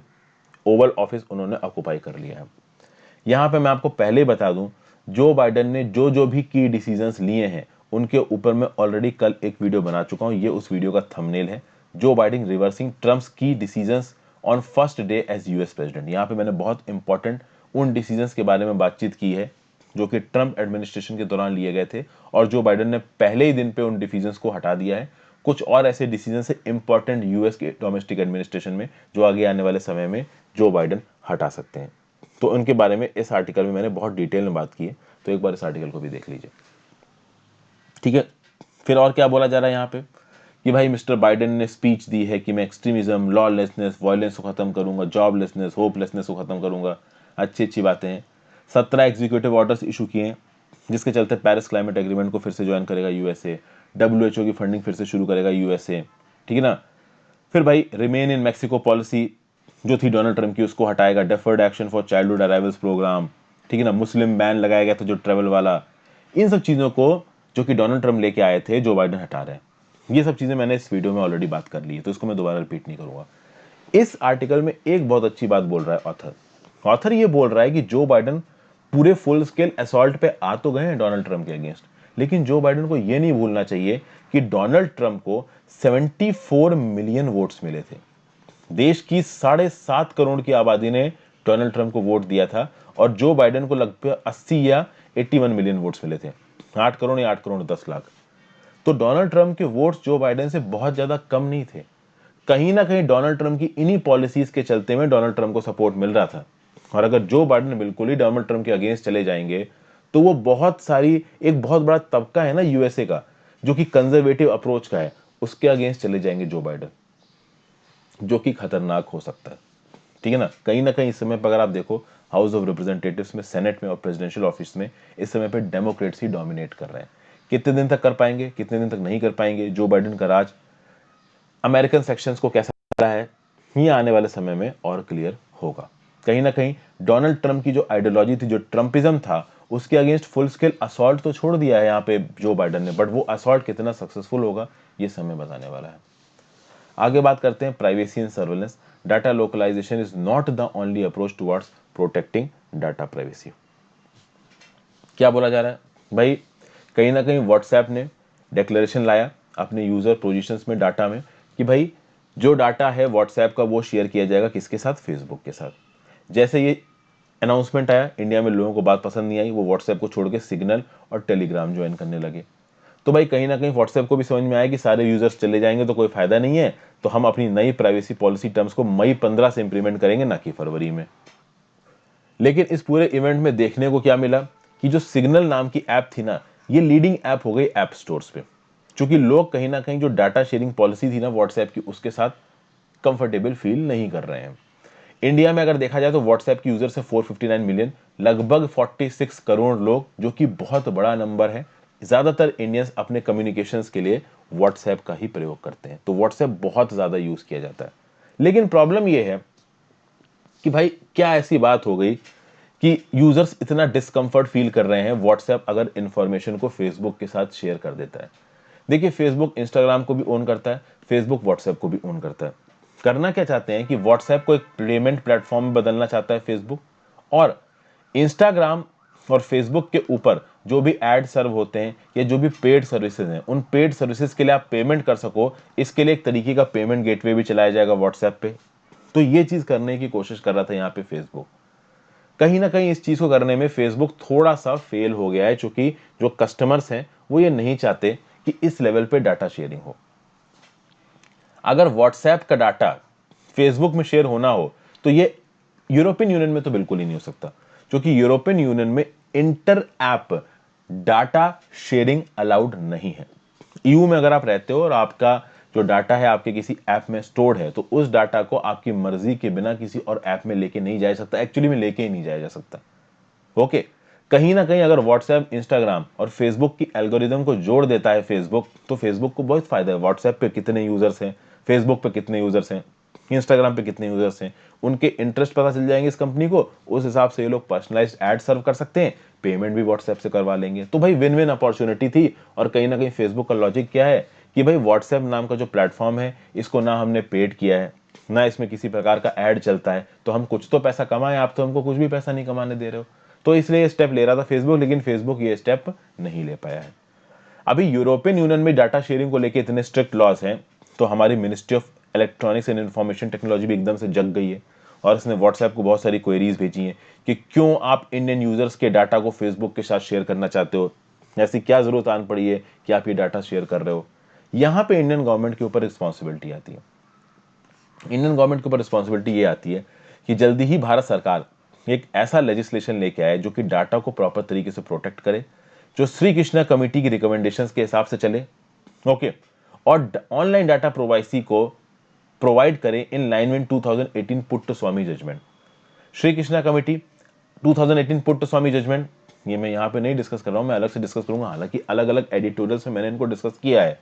ओवल ऑफिस उन्होंने ऑक्युपाई कर लिया है। यहां पे मैं आपको पहले ही बता दूं, जो बाइडेन ने जो जो भी की डिसीजंस लिए हैं उनके ऊपर मैं ऑलरेडी कल एक वीडियो बना चुका हूं। ये उस वीडियो का थंबनेल है, जो बाइडेन रिवर्सिंग ट्रम्प्स की decisions on first day as US president. यहां पे मैंने बहुत इंपॉर्टेंट उन डिसीजंस के बारे में बातचीत की है जो कि ट्रम्प एडमिनिस्ट्रेशन के दौरान लिए गए थे, और जो बाइडेन ने पहले ही दिन पे उन डिसीजंस को हटा दिया है। कुछ और ऐसे डिसीजन है इंपॉर्टेंट यूएस के डोमेस्टिक एडमिनिस्ट्रेशन में जो आगे आने वाले समय में जो बाइडेन हटा सकते हैं। तो उनके बारे में इस आर्टिकल में मैंने बहुत डिटेल में बात की है, तो एक बार इस आर्टिकल को भी देख लीजिए। ठीक है, फिर और क्या बोला जा रहा है यहाँ पे कि भाई मिस्टर बाइडेन ने स्पीच दी है कि मैं एक्सट्रीमिज्म, लॉलेसनेस, वायलेंस को खत्म करूंगा, जॉबलेसनेस, होपलेसनेस को खत्म करूंगा। अच्छी अच्छी बातें हैं। 17 एग्जीक्यूटिव ऑर्डर्स इशू किए हैं, जिसके चलते पेरिस क्लाइमेट एग्रीमेंट को फिर से ज्वाइन करेगा यूएसए, डब्ल्यूएचओ की फंडिंग फिर से शुरू करेगा यूएसए। ठीक है ना। फिर भाई रिमेन इन मैक्सिको पॉलिसी जो थी डोनाल्ड ट्रम्प की, उसको हटाएगा। Deferred action for childhood arrivals programme, ठीक है ना। मुस्लिम बैन लगाया गया था जो ट्रेवल वाला, इन सब चीजों को जो कि डोनाल्ड ट्रम्प लेके आए थे, जो बाइडेन हटा रहे हैं। ये सब चीजें मैंने इस वीडियो में ऑलरेडी बात कर ली है, तो इसको मैं दोबारा रिपीट नहीं करूंगा। इस आर्टिकल में एक बहुत अच्छी बात बोल रहा है ऑथर ये बोल रहा है कि जो बाइडेन पूरे फुल स्केल असॉल्ट पे आ तो गए हैं डोनाल्ड ट्रम्प के अगेंस्ट, लेकिन जो बाइडेन को यह नहीं भूलना चाहिए कि डोनाल्ड ट्रम्प को 74 मिलियन वोट्स मिले थे। देश की 7.5 करोड़ की आबादी ने डोनाल्ड ट्रम्प को वोट दिया था, और जो बाइडेन को लगभग 80 या 81 मिलियन वोट्स मिले थे। 8 करोड़ या 8 करोड़ 10 लाख। तो डोनाल्ड ट्रम्प के वोट्स जो बाइडेन से बहुत ज्यादा कम नहीं थे। कहीं ना कहीं डोनाल्ड ट्रम्प की इन्हीं पॉलिसीज के चलते में डोनाल्ड ट्रम्प को सपोर्ट मिल रहा था। और अगर जो बाइडेन बिल्कुल ही डोनाल्ड ट्रम्प के अगेंस्ट चले जाएंगे तो वो बहुत सारी, एक बहुत बड़ा तबका है ना यूएसए का जो कि कंजर्वेटिव अप्रोच का है, उसके अगेंस्ट चले जाएंगे जो बाइडेन, जो कि खतरनाक हो सकता है। ठीक है ना। कहीं ना कहीं इस समय पर अगर आप देखो हाउस ऑफ रिप्रेजेंटेटिव्स में, सेनेट में और प्रेसिडेंशियल ऑफिस में इस समय पे डेमोक्रेट्स ही डोमिनेट कर रहे हैं। कितने दिन तक कर पाएंगे, कितने दिन तक नहीं कर पाएंगे जो बाइडेन का राज अमेरिकन सेक्शंस को कैसा है, ये आने वाले समय में और क्लियर होगा। कहीं ना कहीं डोनाल्ड ट्रंप की जो आइडियोलॉजी थी, जो ट्रम्पिज्म था, उसके अगेंस्ट फुल स्केल असॉल्ट तो छोड़ दिया है यहाँ पे जो बाइडन ने, बट वो असॉल्ट कितना सक्सेसफुल होगा ये समय बताने वाला है। आगे बात करते हैं privacy and surveillance. Data localisation is not the only approach towards protecting data privacy. क्या बोला जा रहा है भाई, कहीं ना कहीं व्हाट्सएप ने डिक्लेरेशन लाया अपने यूजर पोजीशंस में, डाटा में, कि भाई जो डाटा है व्हाट्सएप का वो शेयर किया जाएगा किसके साथ, फेसबुक के साथ। जैसे ये अनाउंसमेंट आया, इंडिया में लोगों को बात पसंद नहीं आई, वो व्हाट्सएप को छोड़ के सिग्नल और टेलीग्राम ज्वाइन करने लगे। तो भाई कहीं ना कहीं व्हाट्सएप को भी समझ में आया कि सारे यूजर्स चले जाएंगे तो कोई फायदा नहीं है, तो हम अपनी नई प्राइवेसी पॉलिसी टर्म्स को मई 15 से इंप्लीमेंट करेंगे, ना कि फरवरी में। लेकिन इस पूरे इवेंट में देखने को क्या मिला कि जो सिग्नल नाम की ऐप थी ना, ये लीडिंग ऐप हो गई ऐप स्टोर्स पे, क्योंकि लोग कहीं ना कहीं जो डाटा शेयरिंग पॉलिसी थी ना व्हाट्सएप की, उसके साथ कंफर्टेबल फील नहीं कर रहे हैं। इंडिया में अगर देखा जाए तो व्हाट्सएप की यूजर्स है 459 मिलियन, लगभग 46 करोड़ लोग, जो कि बहुत बड़ा नंबर है। ज्यादातर इंडियंस अपने कम्युनिकेशंस के लिए व्हाट्सएप का ही प्रयोग करते हैं, तो व्हाट्सएप बहुत ज्यादा यूज किया जाता है। लेकिन प्रॉब्लम यह है कि भाई क्या ऐसी बात हो गई कि यूजर्स इतना डिस्कंफर्ट फील कर रहे हैं व्हाट्सएप अगर इंफॉर्मेशन को फेसबुक के साथ शेयर कर देता है। देखिए, फेसबुक इंस्टाग्राम को भी ओन करता है, फेसबुक व्हाट्सएप को भी ओन करता है। करना क्या चाहते हैं कि व्हाट्सएप को एक पेमेंट प्लेटफॉर्म में बदलना चाहता है फेसबुक, और इंस्टाग्राम और फेसबुक के ऊपर जो भी एड सर्व होते हैं या जो भी पेड सर्विसेज हैं, उन पेड सर्विसेज के लिए आप पेमेंट कर सको, इसके लिए एक तरीके का पेमेंट गेटवे भी चलाया जाएगा व्हाट्सएप पे। तो ये चीज करने की कोशिश कर रहा था यहाँ पे फेसबुक। कहीं ना कहीं इस चीज को करने में फेसबुक थोड़ा सा फेल हो गया है, क्योंकि जो कस्टमर्स हैं वो ये नहीं चाहते कि इस लेवल पे डाटा शेयरिंग हो। अगर व्हाट्सएप का डाटा फेसबुक में शेयर होना हो तो ये यूरोपियन यूनियन में तो बिल्कुल ही नहीं हो सकता, क्योंकि यूरोपियन यूनियन में inter app data sharing allowed नहीं है। ईयू में अगर आप रहते हो और आपका जो डाटा है आपके किसी ऐप में स्टोर्ड है, तो उस डाटा को आपकी मर्जी के बिना किसी और ऐप में लेके नहीं जाया सकता, एक्चुअली में लेके ही नहीं जाया जा सकता। ओके, कहीं ना कहीं अगर व्हाट्सएप, इंस्टाग्राम और फेसबुक की एल्गोरिदम को जोड़ देता है फेसबुक, तो फेसबुक को बहुत फायदा है। व्हाट्सएप पे कितने यूजर्स हैं, फेसबुक पे कितने यूजर्स हैं, इंस्टाग्राम पे कितने यूजर्स हैं, उनके इंटरेस्ट पता चल जाएंगे इस कंपनी को, उस हिसाब से ये लोग पर्सनलाइज्ड एड सर्व कर सकते हैं, पेमेंट भी व्हाट्सएप से करवा लेंगे। तो भाई विन विन अपॉर्चुनिटी थी। और कहीं ना कहीं फेसबुक का लॉजिक क्या है कि भाई व्हाट्सएप नाम का जो प्लेटफॉर्म है, इसको ना हमने पेड किया है, ना इसमें किसी प्रकार का एड चलता है, तो हम कुछ तो पैसा कमाएं, आप तो हमको कुछ भी पैसा नहीं कमाने दे रहे हो। तो इसलिए ये स्टेप ले रहा था फेसबुक, लेकिन फेसबुक ये स्टेप नहीं ले पाया है। अभी यूरोपियन यूनियन में डाटा शेयरिंग को लेकर इतने स्ट्रिक्ट लॉज हैं, तो हमारी ministry of electronics and information technology भी एकदम से जग गई है, और इसने व्हाट्सएप को बहुत सारी क्वेरीज भेजी हैं कि क्यों आप इंडियन यूजर्स के डाटा को फेसबुक के साथ शेयर करना चाहते हो, ऐसी क्या जरूरत आन पड़ी है कि आप ये डाटा शेयर कर रहे हो। यहां पे इंडियन गवर्नमेंट के ऊपर रिस्पॉन्सिबिलिटी आती है। इंडियन गवर्नमेंट के ऊपर रिस्पॉन्सिबिलिटी ये आती है कि जल्दी ही भारत सरकार एक ऐसा लेजिस्लेशन लेके आए जो कि डाटा को प्रॉपर तरीके से प्रोटेक्ट करे, जो श्री कृष्णा कमेटी की रिकमेंडेशंस के हिसाब से चले। ओके, और ऑनलाइन डाटा प्रोवाइसी को प्रोवाइड करे in line with 2018 Puttaswamy judgment. Sri Krishna committee 2018 Puttaswamy judgment, ये मैं यहाँ पे नहीं डिस्कस कर रहा हूं, मैं अलग से डिस्कस करूंगा, हालांकि अलग अलग एडिटोरियल्स में मैंने इनको डिस्कस किया है।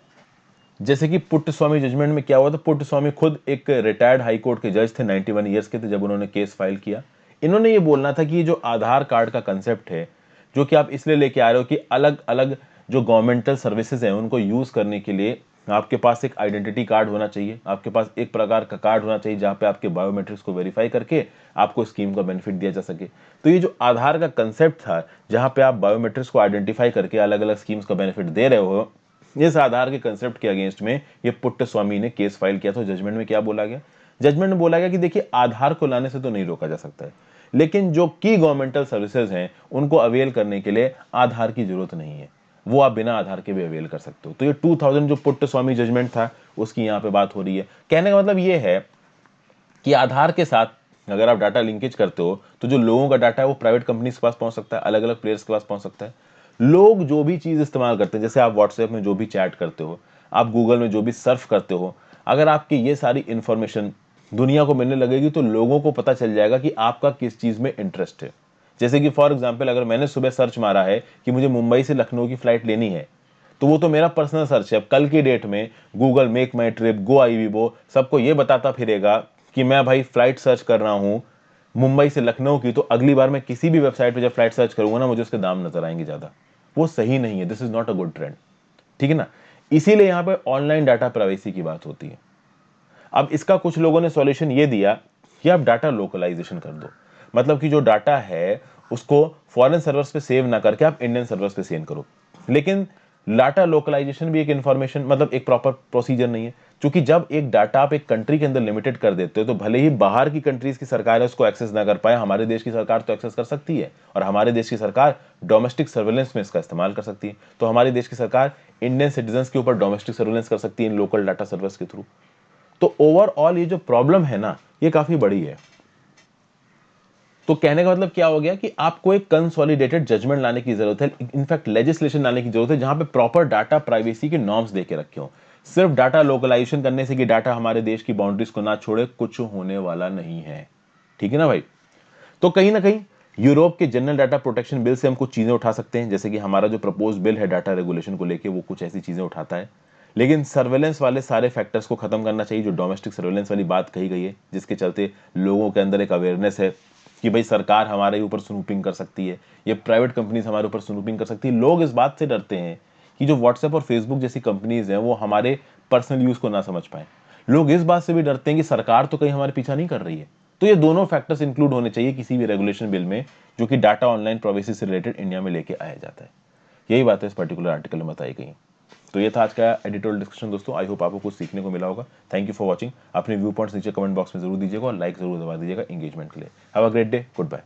जैसे कि पुट्ट स्वामी जजमेंट में क्या हुआ था, पुट्ट स्वामी खुद एक रिटायर्ड हाई कोर्ट के जज थे, 91 ईयर्स के थे जब उन्होंने केस फाइल किया। इन्होंने ये बोलना था कि ये जो आधार कार्ड का कंसेप्ट है, जो कि आप इसलिए लेके आ रहे हो कि अलग अलग जो गवर्नमेंटल सर्विसेज हैं उनको यूज करने के लिए आपके पास एक आइडेंटिटी कार्ड होना चाहिए, आपके पास एक प्रकार का कार्ड होना चाहिए जहां पे आपके बायोमेट्रिक्स को वेरीफाई करके आपको स्कीम का बेनिफिट दिया जा सके। तो ये जो आधार का कंसेप्ट था, जहां पे आप बायोमेट्रिक्स को आइडेंटिफाई करके अलग अलग स्कीम्स का बेनिफिट दे रहे हो, इस आधार के कंसेप्ट के अगेंस्ट में ये पुट्ट स्वामी ने केस फाइल किया। तो जजमेंट में क्या बोला गया, जजमेंट में बोला गया कि देखिए आधार को लाने से तो नहीं रोका जा सकता है, लेकिन जो की गवर्नमेंटल सर्विसेज हैं उनको अवेल करने के लिए आधार की जरूरत नहीं है, वो आप बिना आधार के भी अवेल कर सकते हो। तो ये 2000 जो पुट्ट स्वामी जजमेंट था उसकी यहाँ पे बात हो रही है। कहने का मतलब ये है कि आधार के साथ अगर आप डाटा लिंकेज करते हो तो जो लोगों का डाटा है वो प्राइवेट कंपनीज के पास पहुंच सकता है, अलग अलग प्लेयर्स के पास पहुंच सकता है। लोग जो भी चीज इस्तेमाल करते हैं, जैसे आप व्हाट्सएप में जो भी चैट करते हो, आप गूगल में जो भी सर्फ करते हो, अगर आपकी ये सारी इंफॉर्मेशन दुनिया को मिलने लगेगी तो लोगों को पता चल जाएगा कि आपका किस चीज में इंटरेस्ट है। जैसे कि फॉर एग्जाम्पल, अगर मैंने सुबह सर्च मारा है कि मुझे मुंबई से लखनऊ की फ्लाइट लेनी है, तो वो तो मेरा पर्सनल सर्च है। अब कल की डेट में गूगल, मेक माई ट्रिप, गो आई सबको ये बताता फिरेगा कि मैं भाई फ्लाइट सर्च कर रहा हूं मुंबई से लखनऊ की, तो अगली बार मैं किसी भी वेबसाइट पे जब फ्लाइट सर्च करूंगा ना, मुझे उसके दाम नजर आएंगे ज्यादा। वो सही नहीं है, this is not a good trend, ठीक है ना। इसीलिए यहां पे ऑनलाइन डाटा प्राइवेसी की बात होती है। अब इसका कुछ लोगों ने सॉल्यूशन ये दिया कि आप डाटा लोकलाइजेशन कर दो, मतलब कि जो डाटा है उसको फॉरेन सर्वर्स पे सेव ना करके आप इंडियन सर्वर्स पे सेव करो। लेकिन डाटा लोकलाइजेशन भी एक इंफॉर्मेशन, मतलब एक प्रॉपर प्रोसीजर नहीं है, क्योंकि जब एक डाटा आप एक कंट्री के अंदर लिमिटेड कर देते हो, तो भले ही बाहर की कंट्रीज की सरकार है उसको एक्सेस ना कर पाए, हमारे देश की सरकार तो एक्सेस कर सकती है, और हमारे देश की सरकार डोमेस्टिक सर्वेलेंस में इसका इस्तेमाल कर सकती है। तो हमारे देश की सरकार इंडियन सिटीजन के ऊपर डोमेस्टिक सर्वेलेंस कर सकती है इन लोकल डाटा सर्वर्स के थ्रू। तो ओवरऑल ये जो प्रॉब्लम है ना, ये काफी बड़ी है। तो कहने का मतलब क्या हो गया कि आपको एक कंसोलिडेटेड जजमेंट लाने की जरूरत है, इनफैक्ट लेजिस्लेशन लाने की जरूरत है, जहां पे प्रॉपर डाटा प्राइवेसी के नॉर्म्स देके रखे हो। सिर्फ डाटा लोकलाइजेशन करने से कि डाटा हमारे देश की बाउंड्रीज को ना छोड़े, कुछ होने वाला नहीं है, ठीक है ना भाई। तो कहीं ना कहीं यूरोप के जनरल डाटा प्रोटेक्शन बिल से हम कुछ चीजें उठा सकते हैं, जैसे कि हमारा जो प्रपोज बिल है डाटा रेगुलेशन को लेके, वो कुछ ऐसी चीजें उठाता है। लेकिन सर्वेलेंस वाले सारे फैक्टर्स को खत्म करना चाहिए, जो डोमेस्टिक सर्वेलेंस वाली बात कही गई है, जिसके चलते लोगों के अंदर एक अवेयरनेस है कि भाई सरकार हमारे ऊपर स्नूपिंग कर सकती है, ये प्राइवेट कंपनीज हमारे ऊपर स्नूपिंग कर सकती है। लोग इस बात से डरते हैं कि जो व्हाट्सएप और फेसबुक जैसी कंपनीज हैं वो हमारे पर्सनल यूज को ना समझ पाए। लोग इस बात से भी डरते हैं कि सरकार तो कहीं हमारे पीछा नहीं कर रही है। तो ये दोनों फैक्टर्स इंक्लूड होने चाहिए किसी भी रेगुलेशन बिल में, जो कि डाटा ऑनलाइन प्राइवेसी से रिलेटेड इंडिया में लेके आया जाता है। यही बात है इस पर्टिकुलर आर्टिकल में बताई गई। तो ये था आज का एडिटोरियल डिस्कशन दोस्तों। आई होप आपको कुछ सीखने को मिला होगा। Thank you for watching. अपने व्यू पॉइंट्स नीचे कमेंट बॉक्स में जरूर दीजिएगा और लाइक जरूर दबा दीजिएगा एंगेजमेंट के लिए। Have a great day, good bye.